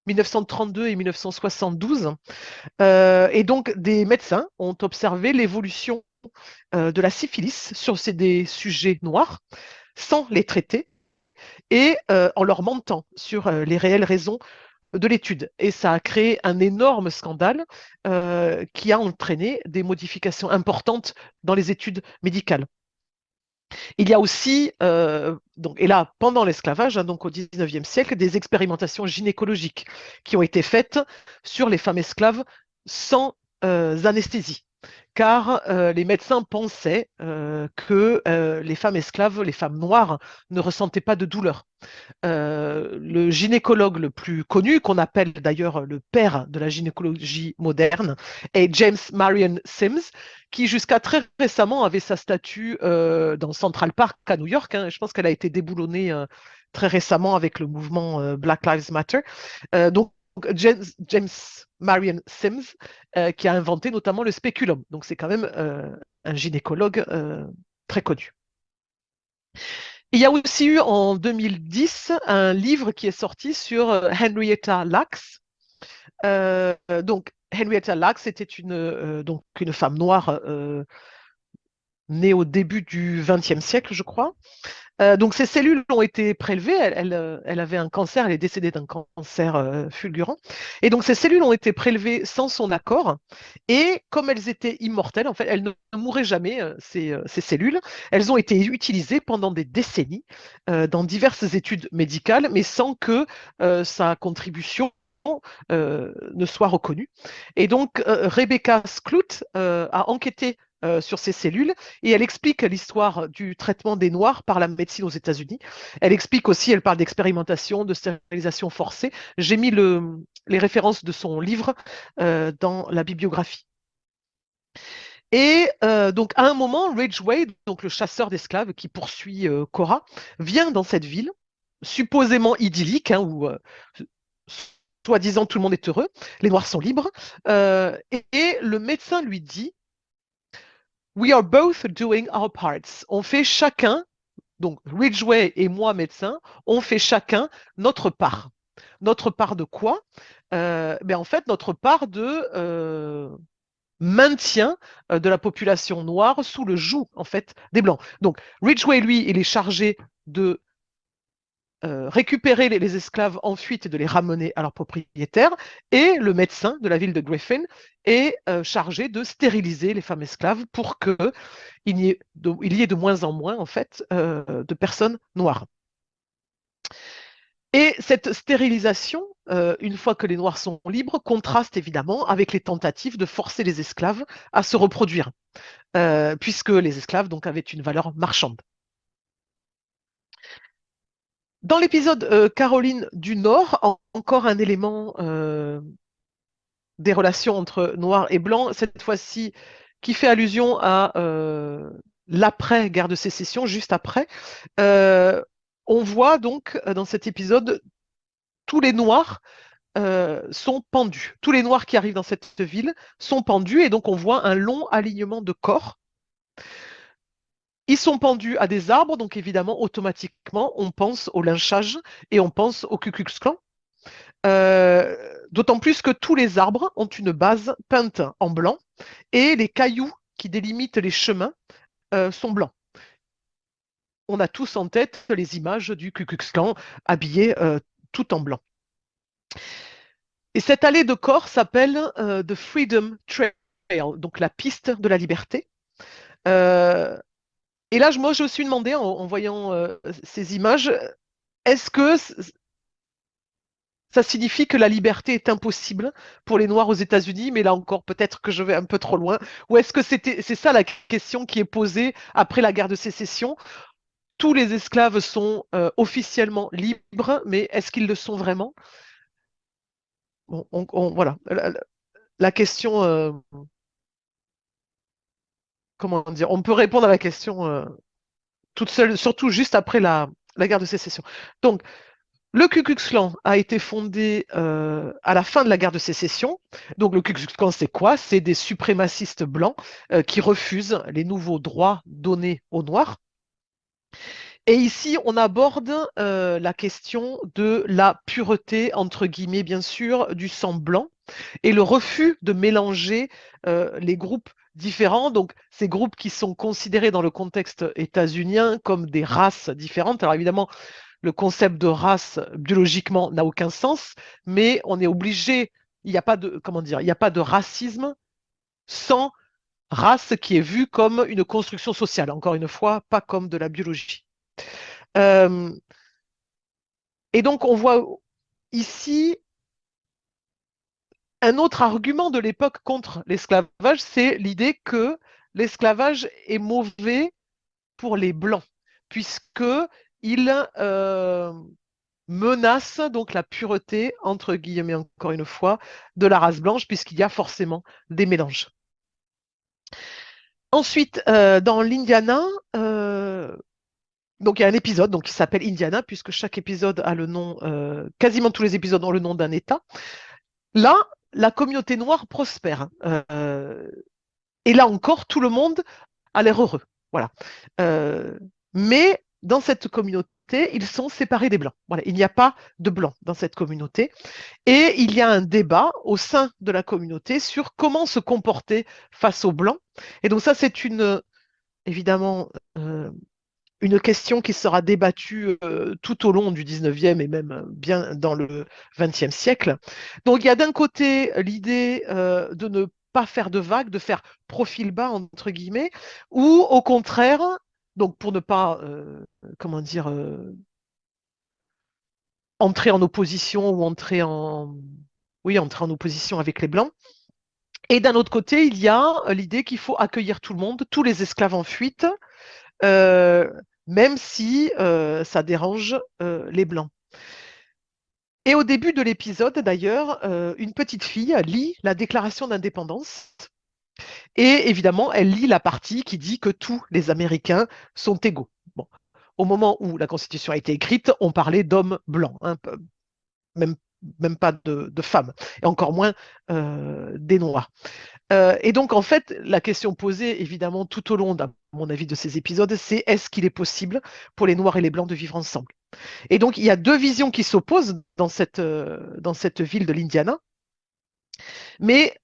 1932 et 1972. Et donc, des médecins ont observé l'évolution de la syphilis sur des sujets noirs sans les traiter et en leur mentant sur les réelles raisons de l'étude. Et ça a créé un énorme scandale qui a entraîné des modifications importantes dans les études médicales. Il y a aussi, donc, et là, pendant l'esclavage, hein, donc au XIXe siècle, des expérimentations gynécologiques qui ont été faites sur les femmes esclaves sans anesthésie. Car les médecins pensaient que les femmes esclaves, les femmes noires, ne ressentaient pas de douleur. Le gynécologue le plus connu, qu'on appelle d'ailleurs le père de la gynécologie moderne, est James Marion Sims, qui jusqu'à très récemment avait sa statue dans Central Park à New York, hein. Je pense qu'elle a été déboulonnée très récemment avec le mouvement Black Lives Matter. Donc, James Marion Sims, qui a inventé notamment le spéculum. Donc, c'est quand même un gynécologue très connu. Il y a aussi eu en 2010 un livre qui est sorti sur Henrietta Lacks. Donc, Henrietta Lacks était donc une femme noire née au début du XXe siècle, je crois. Donc, ces cellules ont été prélevées. Elle avait un cancer, elle est décédée d'un cancer fulgurant. Et donc, ces cellules ont été prélevées sans son accord. Et comme elles étaient immortelles, en fait, elles ne mouraient jamais, ces cellules. Elles ont été utilisées pendant des décennies dans diverses études médicales, mais sans que sa contribution ne soit reconnue. Et donc, Rebecca Skloot a enquêté sur ces cellules et elle explique l'histoire du traitement des Noirs par la médecine aux États-Unis. Elle explique aussi, elle parle d'expérimentation, de stérilisation forcée. J'ai mis les références de son livre dans la bibliographie. Et donc, à un moment, Ridgway, donc le chasseur d'esclaves qui poursuit Cora, vient dans cette ville, supposément idyllique, hein, où soi-disant tout le monde est heureux, les Noirs sont libres, et le médecin lui dit We are both doing our parts. On fait chacun, donc Ridgway et moi, médecin, on fait chacun notre part. Notre part de quoi En fait, notre part de maintien de la population noire sous le joug en fait des Blancs. Donc Ridgway, lui, il est chargé de récupérer les esclaves en fuite et de les ramener à leurs propriétaires. Et le médecin de la ville de Griffin est chargé de stériliser les femmes esclaves pour qu'il y ait de moins en moins en fait, de personnes noires. Et cette stérilisation, une fois que les Noirs sont libres, contraste évidemment avec les tentatives de forcer les esclaves à se reproduire, puisque les esclaves donc, avaient une valeur marchande. Dans l'épisode Caroline du Nord, encore un élément des relations entre noirs et blancs, cette fois-ci qui fait allusion à l'après-guerre de sécession, juste après. On voit donc dans cet épisode tous les noirs sont pendus. Tous les noirs qui arrivent dans cette ville sont pendus et donc on voit un long alignement de corps. Ils sont pendus à des arbres, donc évidemment, automatiquement, on pense au lynchage et on pense au Ku Klux Klan. D'autant plus que tous les arbres ont une base peinte en blanc et les cailloux qui délimitent les chemins sont blancs. On a tous en tête les images du Ku Klux Klan habillés tout en blanc. Et cette allée de corps s'appelle The Freedom Trail, donc la piste de la liberté. Euh, et là, moi, je me suis demandé en voyant ces images, est-ce que ça signifie que la liberté est impossible pour les Noirs aux États-Unis, mais là encore, peut-être que je vais un peu trop loin. Ou est-ce que c'est ça la question qui est posée après la guerre de sécession? Tous les esclaves sont officiellement libres, mais est-ce qu'ils le sont vraiment? Bon, voilà. La question, comment dire, on peut répondre à la question toute seule, surtout juste après la guerre de sécession. Donc, le Ku Klux Klan a été fondé à la fin de la guerre de sécession. Donc le Ku Klux Klan, c'est quoi? C'est des suprémacistes blancs qui refusent les nouveaux droits donnés aux Noirs. Et ici, on aborde la question de la pureté, entre guillemets, bien sûr, du sang blanc et le refus de mélanger les groupes différents, donc ces groupes qui sont considérés dans le contexte états-unien comme des races différentes. Alors évidemment, le concept de race biologiquement n'a aucun sens, mais on est obligé, il n'y a pas de, comment dire, il n'y a pas de racisme sans race qui est vue comme une construction sociale. Encore une fois, pas comme de la biologie. Euh, et donc, on voit ici un autre argument de l'époque contre l'esclavage, c'est l'idée que l'esclavage est mauvais pour les Blancs, puisque il menace donc la pureté, entre guillemets encore une fois, de la race blanche, puisqu'il y a forcément des mélanges. Ensuite, dans l'Indiana, donc il y a un épisode donc, qui s'appelle Indiana, puisque chaque épisode a le nom, quasiment tous les épisodes ont le nom d'un État. Là, la communauté noire prospère. Et là encore, tout le monde a l'air heureux. Voilà. Mais dans cette communauté, ils sont séparés des Blancs. Voilà. Il n'y a pas de Blancs dans cette communauté. Et il y a un débat au sein de la communauté sur comment se comporter face aux Blancs. Et donc ça, c'est évidemment une question qui sera débattue tout au long du 19e et même bien dans le 20e siècle. Donc il y a d'un côté l'idée de ne pas faire de vagues, de faire profil bas, entre guillemets, ou au contraire, donc pour ne pas, comment dire, entrer en opposition ou oui, entrer en opposition avec les Blancs. Et d'un autre côté, il y a l'idée qu'il faut accueillir tout le monde, tous les esclaves en fuite, euh, même si ça dérange les Blancs. Et au début de l'épisode, d'ailleurs, une petite fille lit la Déclaration d'indépendance. Et évidemment, elle lit la partie qui dit que tous les Américains sont égaux. Bon. Au moment où la Constitution a été écrite, on parlait d'hommes blancs, hein, même, même pas de femmes, et encore moins des Noirs. Et donc, en fait, la question posée, évidemment, tout au long, à mon avis, de ces épisodes, c'est est-ce qu'il est possible pour les Noirs et les Blancs de vivre ensemble? Et donc, il y a deux visions qui s'opposent dans cette ville de l'Indiana, mais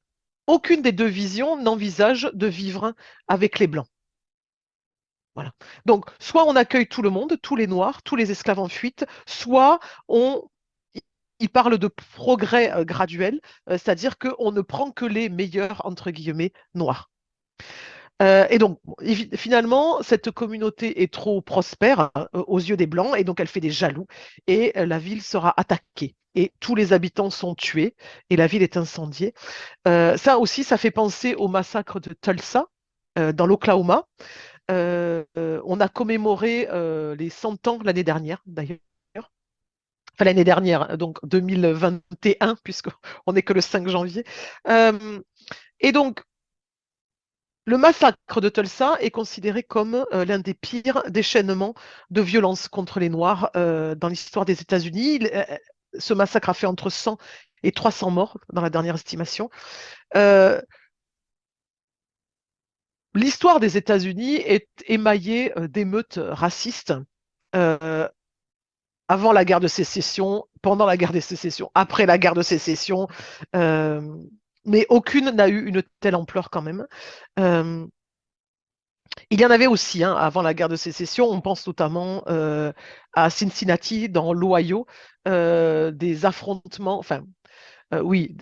aucune des deux visions n'envisage de vivre avec les Blancs. Voilà. Donc, soit on accueille tout le monde, tous les Noirs, tous les esclaves en fuite, soit il parle de progrès graduel, c'est-à-dire qu'on ne prend que les meilleurs, entre guillemets, Noirs. Et donc, finalement, cette communauté est trop prospère aux yeux des Blancs, et donc elle fait des jaloux, et la ville sera attaquée. Et tous les habitants sont tués, et la ville est incendiée. Ça aussi, ça fait penser au massacre de Tulsa, dans l'Oklahoma. On a commémoré les 100 ans l'année dernière, d'ailleurs. Enfin, l'année dernière, donc 2021, puisqu'on n'est que le 5 janvier. Et donc, le massacre de Tulsa est considéré comme l'un des pires déchaînements de violence contre les Noirs dans l'histoire des États-Unis. Ce massacre a fait entre 100 et 300 morts dans la dernière estimation. L'histoire des États-Unis est émaillée d'émeutes racistes avant la guerre de sécession, pendant la guerre de sécession, après la guerre de sécession, euh, mais aucune n'a eu une telle ampleur quand même. Euh, Il y en avait aussi avant la guerre de sécession. On pense notamment à Cincinnati, dans l'Ohio, des affrontements, enfin, oui,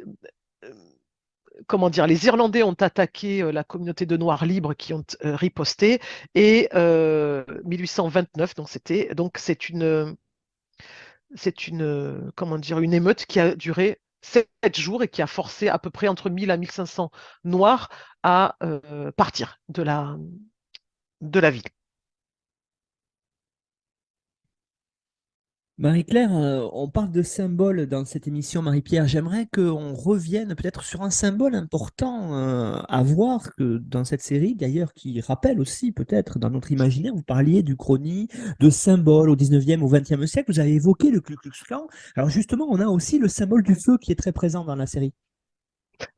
comment dire, les Irlandais ont attaqué la communauté de Noirs libres qui ont riposté et 1829, c'est une comment dire, une émeute qui a duré 7 jours et qui a forcé à peu près entre 1000 à 1500 Noirs à partir de la ville. Marie-Claire, on parle de symboles dans cette émission, Marie-Pierre. J'aimerais qu'on revienne peut-être sur un symbole important à voir que dans cette série, d'ailleurs, qui rappelle aussi peut-être dans notre imaginaire, vous parliez du chrony, de symboles au 19e, au 20e siècle. Vous avez évoqué le Ku Klux Klan. Alors justement, on a aussi le symbole du feu qui est très présent dans la série.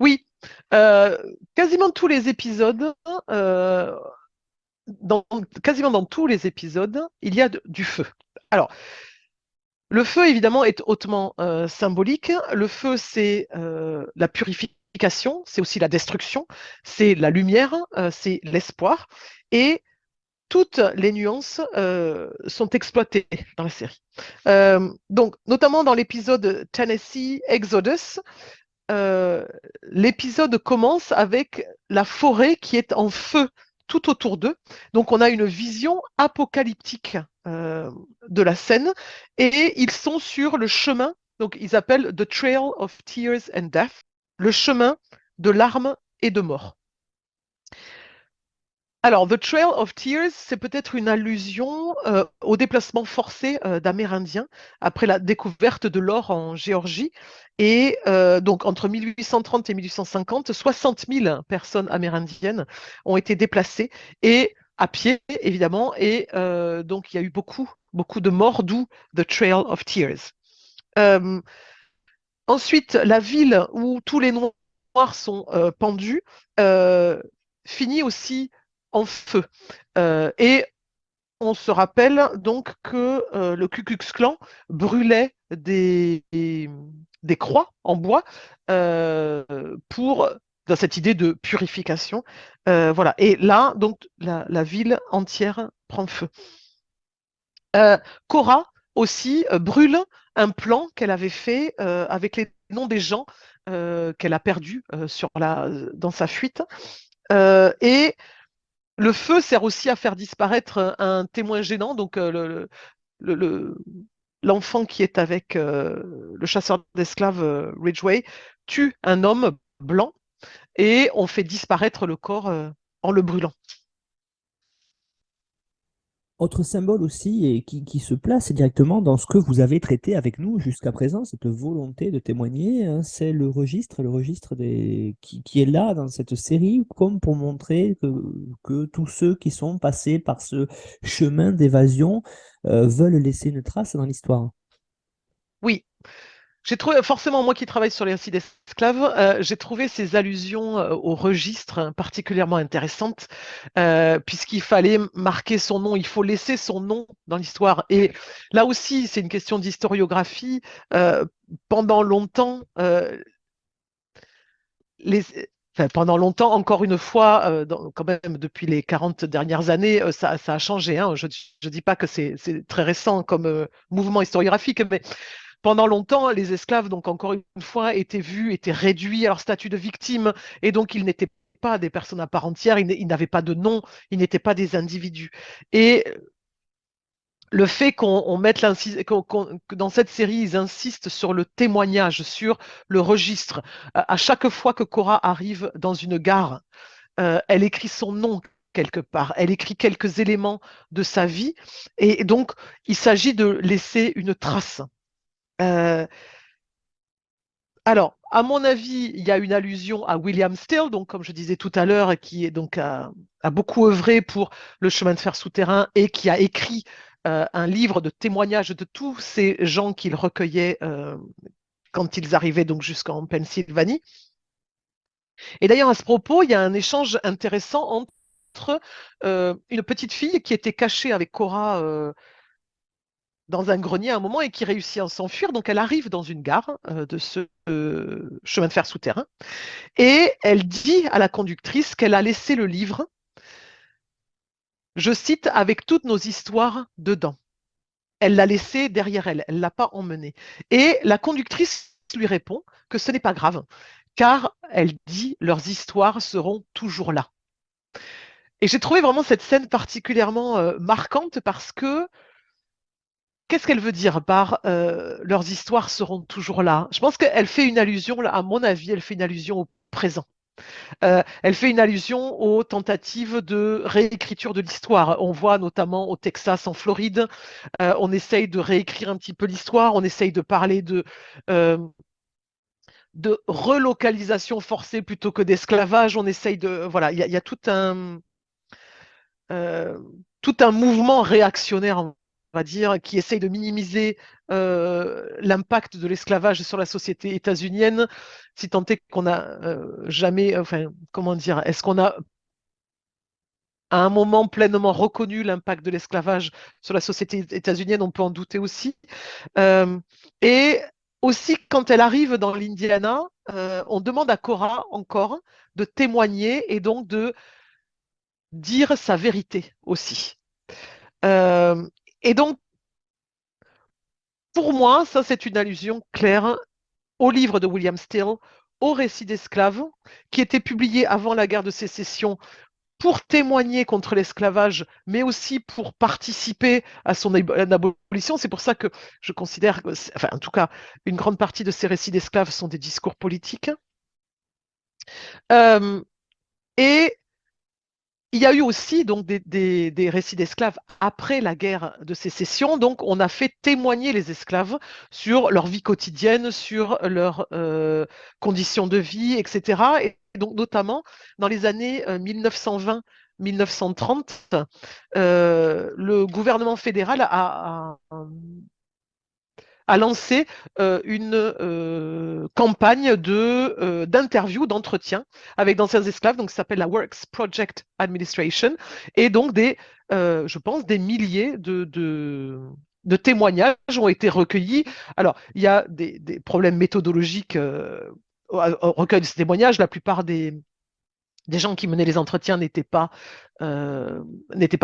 Oui, quasiment tous les épisodes, euh, quasiment dans tous les épisodes, il y a du feu. Alors, le feu, évidemment, est hautement symbolique. Le feu, c'est la purification, c'est aussi la destruction, c'est la lumière, c'est l'espoir. Et toutes les nuances sont exploitées dans la série. Donc, notamment dans l'épisode Tennessee Exodus, l'épisode commence avec la forêt qui est en feu tout autour d'eux. Donc on a une vision apocalyptique de la scène et ils sont sur le chemin, donc ils appellent The Trail of Tears and Death, le chemin de larmes et de mort. Alors, The Trail of Tears, c'est peut-être une allusion au déplacement forcé d'Amérindiens après la découverte de l'or en Géorgie. Et donc, entre 1830 et 1850, 60 000 personnes amérindiennes ont été déplacées et à pied, évidemment. Et donc, il y a eu beaucoup, beaucoup de morts, d'où The Trail of Tears. Euh, Ensuite, la ville où tous les Noirs sont pendus finit aussi en feu. Et on se rappelle donc que le Ku Klux Klan brûlait des croix en bois euh, pour dans cette idée de purification. Voilà. Et là, donc, la ville entière prend feu. Cora aussi brûle un plan qu'elle avait fait avec les noms des gens qu'elle a perdus dans sa fuite. Et le feu sert aussi à faire disparaître un témoin gênant, donc le- le- l'enfant qui est avec le chasseur d'esclaves Ridgway tue un homme blanc et on fait disparaître le corps en le brûlant. Autre symbole aussi et qui se place directement dans ce que vous avez traité avec nous jusqu'à présent, cette volonté de témoigner, hein, c'est le registre qui est là dans cette série, comme pour montrer que tous ceux qui sont passés par ce chemin d'évasion veulent laisser une trace dans l'histoire. Oui, j'ai trouvé, forcément, moi qui travaille sur les récits d'esclaves, j'ai trouvé ces allusions au registre particulièrement intéressantes, puisqu'il fallait marquer son nom, il faut laisser son nom dans l'histoire. Et là aussi, c'est une question d'historiographie. Pendant longtemps, les, pendant longtemps, encore une fois, quand même depuis les 40 dernières années, ça a changé, hein. Je ne dis pas que c'est très récent comme mouvement historiographique, mais pendant longtemps, les esclaves, donc encore une fois, étaient réduits à leur statut de victime, et donc ils n'étaient pas des personnes à part entière, ils n'avaient pas de nom, ils n'étaient pas des individus. Et le fait qu'on mette que dans cette série, ils insistent sur le témoignage, sur le registre. À chaque fois que Cora arrive dans une gare, elle écrit son nom quelque part, elle écrit quelques éléments de sa vie, et donc il s'agit de laisser une trace. Euh, Alors, à mon avis, il y a une allusion à William Steele, donc comme je disais tout à l'heure, qui est donc a beaucoup œuvré pour le chemin de fer souterrain et qui a écrit un livre de témoignages de tous ces gens qu'il recueillait quand ils arrivaient donc jusqu'en Pennsylvanie. Et d'ailleurs, à ce propos, il y a un échange intéressant entre une petite fille qui était cachée avec Cora dans un grenier à un moment et qui réussit à s'enfuir. Donc, elle arrive dans une gare de ce chemin de fer souterrain. Et elle dit à la conductrice qu'elle a laissé le livre, je cite, avec toutes nos histoires dedans. Elle l'a laissé derrière elle, elle ne l'a pas emmené. Et la conductrice lui répond que ce n'est pas grave, car elle dit leurs histoires seront toujours là. Et j'ai trouvé vraiment cette scène particulièrement marquante parce que qu'est-ce qu'elle veut dire par leurs histoires seront toujours là? Je pense qu'elle fait une allusion, là, à mon avis, elle fait une allusion au présent. Elle fait une allusion aux tentatives de réécriture de l'histoire. On voit notamment au Texas, en Floride, on essaye de réécrire un petit peu l'histoire, on essaye de parler euh, de relocalisation forcée plutôt que d'esclavage. On essaye de... Voilà, il y a euh, tout un mouvement réactionnaire, on va dire, qui essaye de minimiser l'impact de l'esclavage sur la société états-unienne, si tant est qu'on n'a jamais, enfin, comment dire, est-ce qu'on a à un moment pleinement reconnu l'impact de l'esclavage sur la société états-unienne? On peut en douter aussi. Euh, et aussi, quand elle arrive dans l'Indiana, on demande à Cora encore de témoigner et donc de dire sa vérité aussi. Euh, et donc, pour moi, ça, c'est une allusion claire au livre de William Steele, au récit d'esclaves, qui était publié avant la guerre de sécession pour témoigner contre l'esclavage, mais aussi pour participer à son abolition. C'est pour ça que je considère, enfin, en tout cas, une grande partie de ces récits d'esclaves sont des discours politiques. Euh, et il y a eu aussi donc des récits d'esclaves après la guerre de sécession. Donc, on a fait témoigner les esclaves sur leur vie quotidienne, sur leurs conditions de vie, etc. Et donc, notamment, dans les années 1920-1930, le gouvernement fédéral a lancé une campagne d'interviews, d'entretiens avec d'anciens esclaves, donc ça s'appelle la Works Project Administration, et donc je pense, des milliers de témoignages ont été recueillis. Alors, il y a des problèmes méthodologiques au recueil de ces témoignages. La plupart des gens qui menaient les entretiens n'étaient pas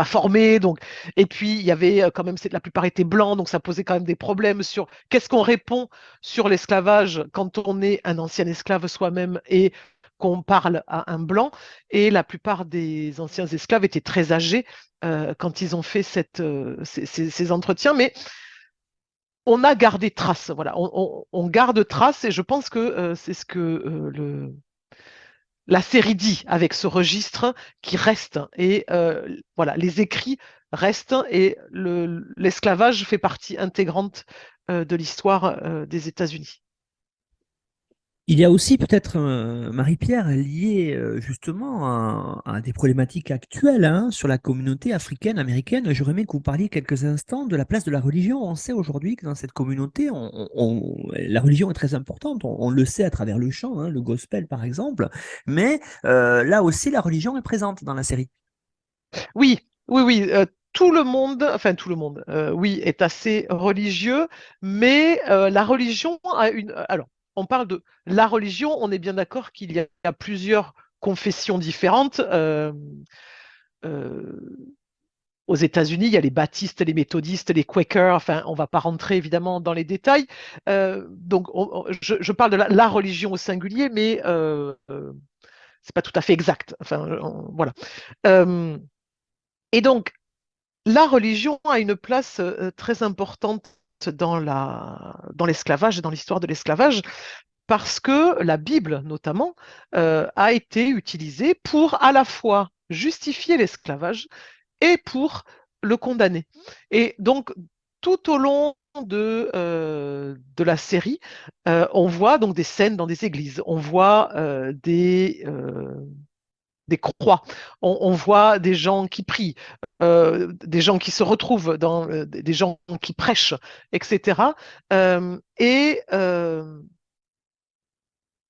formés. Donc, et puis, il y avait quand même, la plupart étaient blancs, donc ça posait quand même des problèmes sur qu'est-ce qu'on répond sur l'esclavage quand on est un ancien esclave soi-même et qu'on parle à un blanc. Et la plupart des anciens esclaves étaient très âgés quand ils ont fait ces entretiens. Mais on a gardé trace, voilà, on garde trace et je pense que c'est ce que la série dit avec ce registre qui reste. Et voilà, les écrits restent et l'esclavage fait partie intégrante de l'histoire des États-Unis. Il y a aussi peut-être, Marie-Pierre, lié justement à des problématiques actuelles hein, sur la communauté africaine, américaine. J'aurais aimé que vous parliez quelques instants de la place de la religion. On sait aujourd'hui que dans cette communauté, la religion est très importante. On le sait à travers le chant, hein, le gospel par exemple. Mais là aussi, la religion est présente dans la série. Oui, oui, oui. Tout le monde, enfin tout le monde, oui, est assez religieux, mais la religion a une. Alors, on parle de la religion, on est bien d'accord qu'il y a plusieurs confessions différentes. Euh, Aux États-Unis, il y a les baptistes, les méthodistes, les Quakers. Enfin, on ne va pas rentrer évidemment dans les détails. Donc, je parle de la religion au singulier, mais c'est pas tout à fait exact. Enfin, voilà. Euh, et donc, la religion a une place très importante dans l'esclavage et dans l'histoire de l'esclavage, parce que la Bible, notamment, a été utilisée pour à la fois justifier l'esclavage et pour le condamner. Et donc, tout au long de la série, on voit donc des scènes dans des églises, on voit des croix, on voit des gens qui prient, des gens qui se retrouvent, des gens qui prêchent, etc.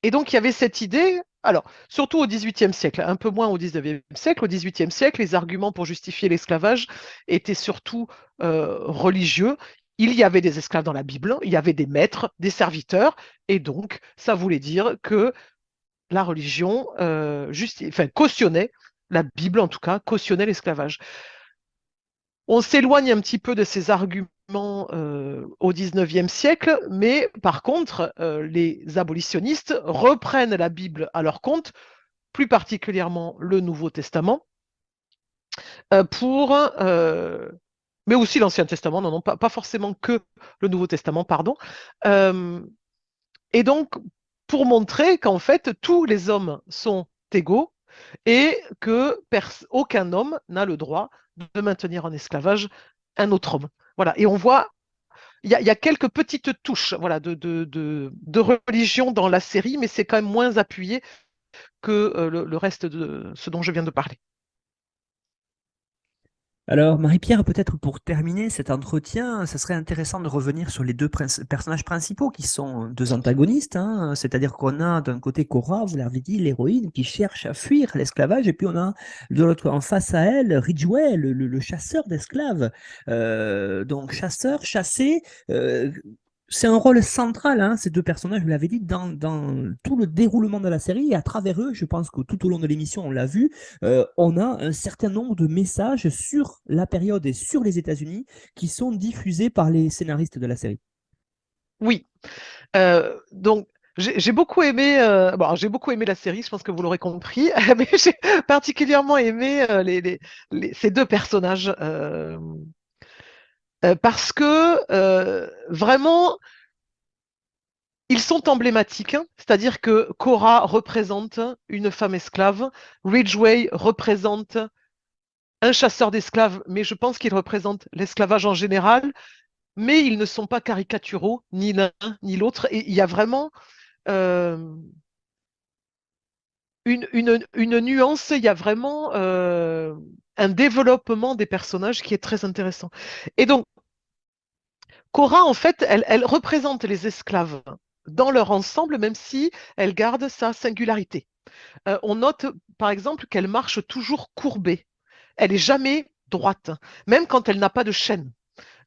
Et donc, il y avait cette idée, alors, surtout au XVIIIe siècle, un peu moins au XIXe siècle. Au XVIIIe siècle, les arguments pour justifier l'esclavage étaient surtout religieux. Il y avait des esclaves dans la Bible, il y avait des maîtres, des serviteurs, et donc, ça voulait dire que la religion cautionnait, la Bible en tout cas, cautionnait l'esclavage. On s'éloigne un petit peu de ces arguments au XIXe siècle, mais par contre, les abolitionnistes reprennent la Bible à leur compte, plus particulièrement le Nouveau Testament, mais aussi l'Ancien Testament, non, pas forcément que le Nouveau Testament, pardon. Euh, et donc, pour montrer qu'en fait, tous les hommes sont égaux et que aucun homme n'a le droit de maintenir en esclavage un autre homme. Voilà. Et on voit, il y a quelques petites touches, voilà, de religion dans la série, mais c'est quand même moins appuyé que le reste de ce dont je viens de parler. Alors, Marie-Pierre, peut-être pour terminer cet entretien, ce serait intéressant de revenir sur les deux personnages principaux qui sont deux antagonistes, hein. C'est-à-dire qu'on a d'un côté Cora, vous l'avez dit, l'héroïne qui cherche à fuir l'esclavage, et puis on a de l'autre en face à elle Ridgway, le chasseur d'esclaves. Donc chasseur, chassé, c'est un rôle central, hein, ces deux personnages, vous l'avez dit, dans tout le déroulement de la série, et à travers eux, je pense que tout au long de l'émission, on l'a vu, on a un certain nombre de messages sur la période et sur les États-Unis qui sont diffusés par les scénaristes de la série. Oui. Donc, j'ai beaucoup aimé, j'ai beaucoup aimé la série, je pense que vous l'aurez compris, mais j'ai particulièrement aimé ces deux personnages parce que vraiment, ils sont emblématiques, hein. C'est-à-dire que Cora représente une femme esclave, Ridgway représente un chasseur d'esclaves, mais je pense qu'il représente l'esclavage en général, mais ils ne sont pas caricaturaux, ni l'un ni l'autre, et il y a vraiment euh, une nuance, il y a vraiment un développement des personnages qui est très intéressant. Et donc, Cora, en fait, elle représente les esclaves dans leur ensemble, même si elle garde sa singularité. On note, par exemple, qu'elle marche toujours courbée. Elle n'est jamais droite, même quand elle n'a pas de chaîne.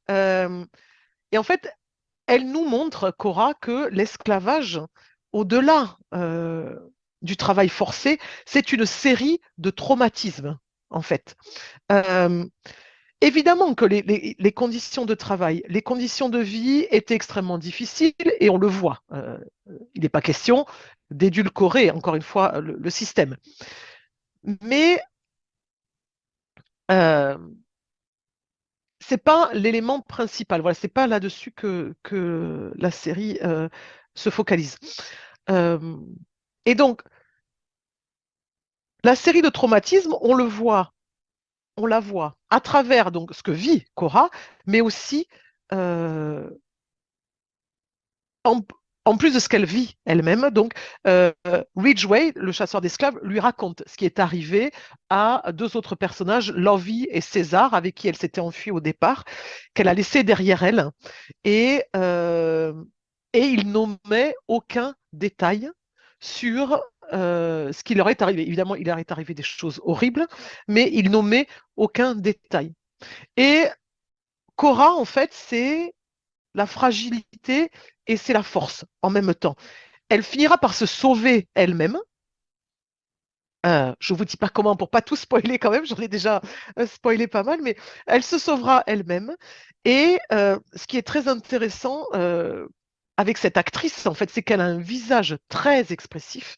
Euh, et en fait, elle nous montre, Cora, que l'esclavage, au-delà du travail forcé, c'est une série de traumatismes, en fait. Euh, Évidemment que les conditions de travail, les conditions de vie étaient extrêmement difficiles et on le voit. Il n'est pas question d'édulcorer, encore une fois, le système. Mais euh, c'est pas l'élément principal. Voilà, c'est pas là-dessus que la série se focalise. Euh, et donc, la série de traumatismes, on la voit à travers donc ce que vit Cora, mais aussi euh, en, en plus de ce qu'elle vit elle-même. Donc, Ridgway, le chasseur d'esclaves, lui raconte ce qui est arrivé à deux autres personnages, Lovey et César, avec qui elle s'était enfuie au départ, qu'elle a laissé derrière elle. Et, euh, et il n'omet aucun détail sur ce qui leur est arrivé. Évidemment, il leur est arrivé des choses horribles, mais il n'omet aucun détail. Et Cora, en fait, c'est la fragilité et c'est la force en même temps. Elle finira par se sauver elle-même. Je ne vous dis pas comment pour pas tout spoiler quand même, j'en ai déjà spoilé pas mal, mais elle se sauvera elle-même. Et ce qui est très intéressant avec cette actrice, en fait, c'est qu'elle a un visage très expressif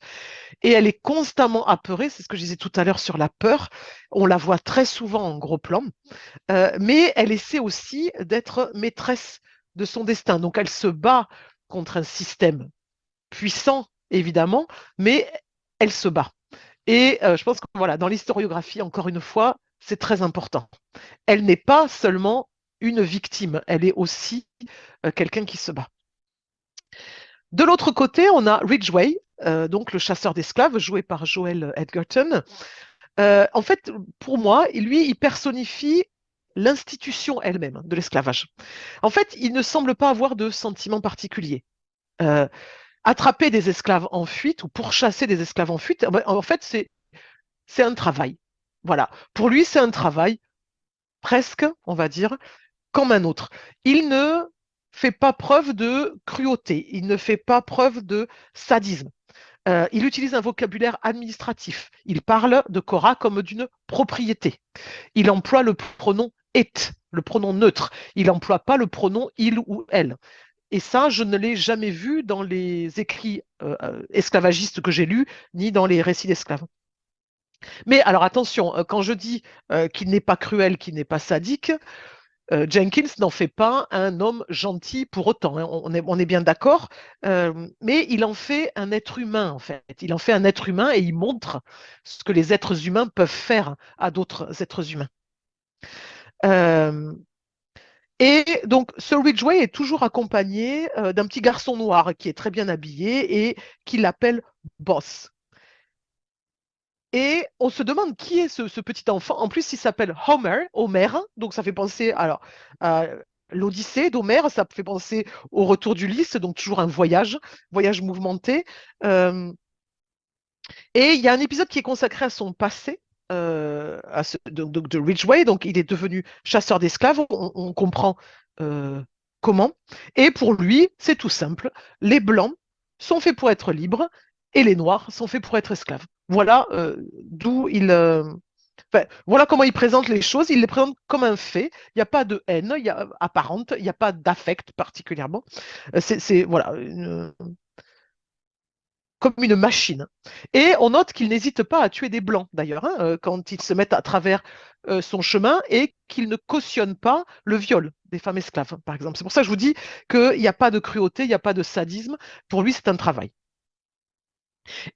et elle est constamment apeurée. C'est ce que je disais tout à l'heure sur la peur. On la voit très souvent en gros plan, mais elle essaie aussi d'être maîtresse de son destin. Donc elle se bat contre un système puissant, évidemment, mais elle se bat. Et je pense que voilà, dans l'historiographie, encore une fois, c'est très important. Elle n'est pas seulement une victime, elle est aussi quelqu'un qui se bat. De l'autre côté, on a Ridgway, donc le chasseur d'esclaves, joué par Joel Edgerton. En fait, pour moi, lui, il personnifie l'institution elle-même de l'esclavage. En fait, il ne semble pas avoir de sentiment particulier. Euh, Attraper des esclaves en fuite ou pourchasser des esclaves en fuite, en fait, c'est un travail. Voilà. Pour lui, c'est un travail presque, on va dire, comme un autre. Il ne fait pas preuve de cruauté, il ne fait pas preuve de sadisme. Il utilise un vocabulaire administratif. Il parle de Cora comme d'une propriété. Il emploie le pronom it, le pronom neutre. Il n'emploie pas le pronom il ou elle. Et ça, je ne l'ai jamais vu dans les écrits esclavagistes que j'ai lus, ni dans les récits d'esclaves. Mais alors attention, quand je dis qu'il n'est pas cruel, qu'il n'est pas sadique, Jenkins n'en fait pas un homme gentil pour autant, hein, on est bien d'accord, mais il en fait un être humain en fait. Il en fait un être humain et il montre ce que les êtres humains peuvent faire à d'autres êtres humains. Euh, et donc ce Ridgway est toujours accompagné d'un petit garçon noir qui est très bien habillé et qui l'appelle Boss. Et on se demande qui est ce petit enfant. En plus, il s'appelle Homer, donc ça fait penser à l'Odyssée d'Homère, ça fait penser au retour d'Ulysse, donc toujours un voyage mouvementé. Euh, et il y a un épisode qui est consacré à son passé, de Ridgway, donc il est devenu chasseur d'esclaves, on comprend comment. Et pour lui, c'est tout simple, les Blancs sont faits pour être libres et les Noirs sont faits pour être esclaves. Voilà d'où voilà comment il présente les choses. Il les présente comme un fait. Il n'y a pas de haine apparente, il n'y a pas d'affect particulièrement. Voilà, comme une machine. Et on note qu'il n'hésite pas à tuer des blancs, d'ailleurs, hein, quand ils se mettent à travers son chemin et qu'il ne cautionne pas le viol des femmes esclaves, par exemple. C'est pour ça que je vous dis qu'il n'y a pas de cruauté, il n'y a pas de sadisme. Pour lui, c'est un travail.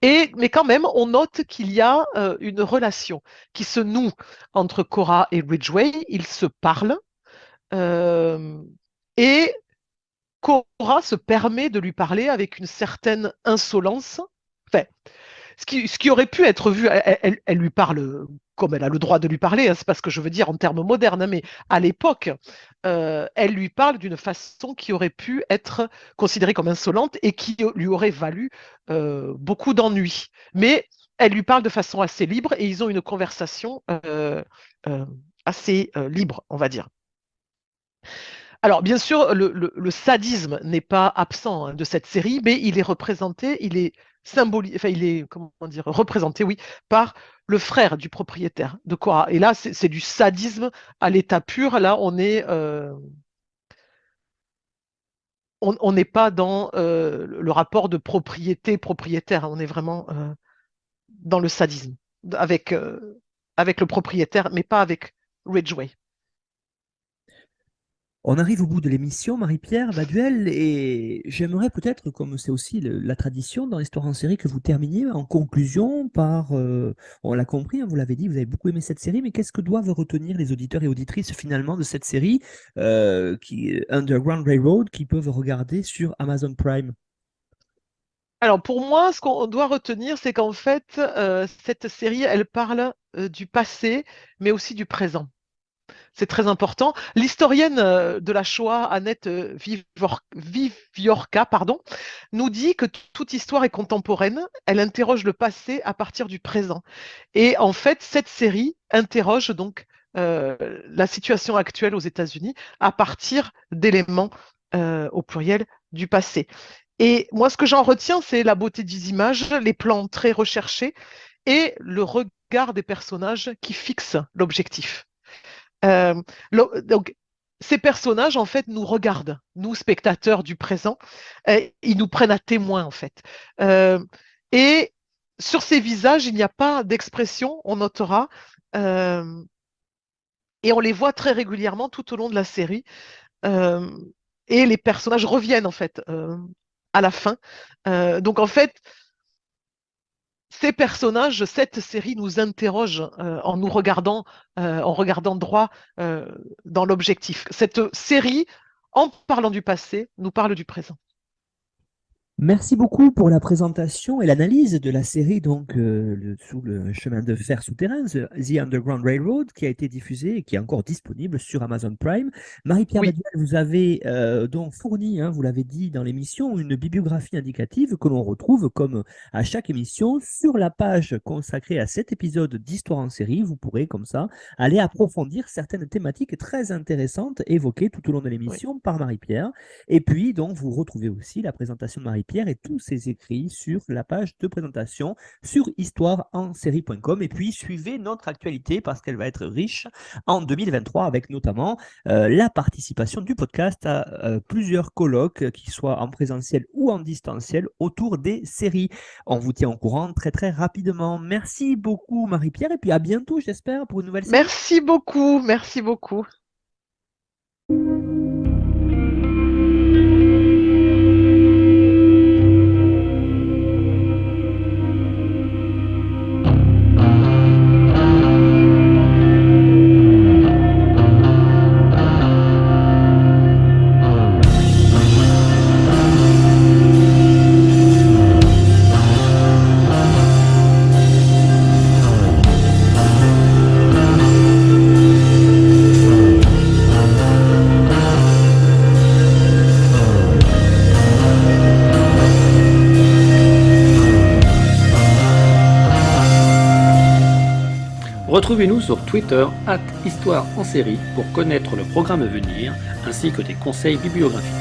Mais quand même, on note qu'il y a une relation qui se noue entre Cora et Ridgway. Ils se parlent euh, et Cora se permet de lui parler avec une certaine insolence. Enfin, ce qui aurait pu être vu, elle lui parle comme elle a le droit de lui parler, hein, c'est pas ce que je veux dire en termes modernes, hein, mais à l'époque, elle lui parle d'une façon qui aurait pu être considérée comme insolente et qui lui aurait valu beaucoup d'ennuis. Mais elle lui parle de façon assez libre et ils ont une conversation euh, assez libre, on va dire. Alors, bien sûr, le sadisme n'est pas absent hein, de cette série, mais il est représenté, il est symbolique, enfin, il est, comment dire, représenté, oui, par le frère du propriétaire de Cora. Et là, c'est du sadisme à l'état pur. Là, on n'est pas dans le rapport de propriété-propriétaire. Hein. On est vraiment dans le sadisme avec, avec le propriétaire, mais pas avec Ridgway. On arrive au bout de l'émission, Marie-Pierre Baduel, et j'aimerais peut-être, comme c'est aussi la tradition dans l'histoire en série, que vous terminiez en conclusion par, on l'a compris, hein, vous l'avez dit, vous avez beaucoup aimé cette série, mais qu'est-ce que doivent retenir les auditeurs et auditrices finalement de cette série Underground Railroad, qui peuvent regarder sur Amazon Prime? Alors pour moi, ce qu'on doit retenir, c'est qu'en fait, cette série, elle parle du passé, mais aussi du présent. C'est très important. L'historienne de la Shoah, Annette Viviorka, pardon, nous dit que toute histoire est contemporaine. Elle interroge le passé à partir du présent. Et en fait, cette série interroge donc la situation actuelle aux États-Unis à partir d'éléments au pluriel du passé. Et moi, ce que j'en retiens, c'est la beauté des images, les plans très recherchés et le regard des personnages qui fixent l'objectif. Euh, donc, ces personnages, en fait, nous regardent, nous, spectateurs du présent, ils nous prennent à témoin, en fait. Euh, et sur ces visages, il n'y a pas d'expression, on notera, euh, et on les voit très régulièrement tout au long de la série. Euh, et les personnages reviennent, en fait, à la fin. Donc, en fait, ces personnages, cette série nous interroge en nous regardant, en regardant droit dans l'objectif. Cette série, en parlant du passé, nous parle du présent. Merci beaucoup pour la présentation et l'analyse de la série donc sous le chemin de fer souterrain, The Underground Railroad, qui a été diffusée et qui est encore disponible sur Amazon Prime. Marie-Pierre Oui, Baduel, vous avez donc fourni, hein, vous l'avez dit dans l'émission, une bibliographie indicative que l'on retrouve comme à chaque émission sur la page consacrée à cet épisode d'Histoire en série. Vous pourrez comme ça aller approfondir certaines thématiques très intéressantes évoquées tout au long de oui, l'émission par Marie-Pierre. Et puis donc vous retrouvez aussi la présentation de Marie-Pierre Marie-Pierre et tous ses écrits sur la page de présentation sur histoireensérie.com. Et puis, suivez notre actualité parce qu'elle va être riche en 2023 avec notamment la participation du podcast à plusieurs colloques, qu'ils soient en présentiel ou en distanciel, autour des séries. On vous tient au courant très très rapidement. Merci beaucoup Marie-Pierre et puis à bientôt j'espère pour une nouvelle série. Merci beaucoup, merci beaucoup. Retrouvez-nous sur Twitter @Histoire en série pour connaître le programme à venir ainsi que des conseils bibliographiques.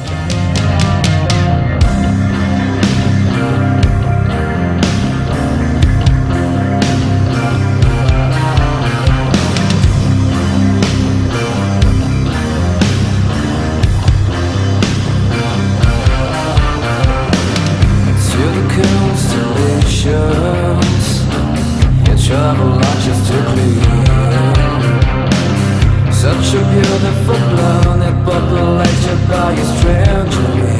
Travel just to clean. Such a beautiful planet populated by a stranger.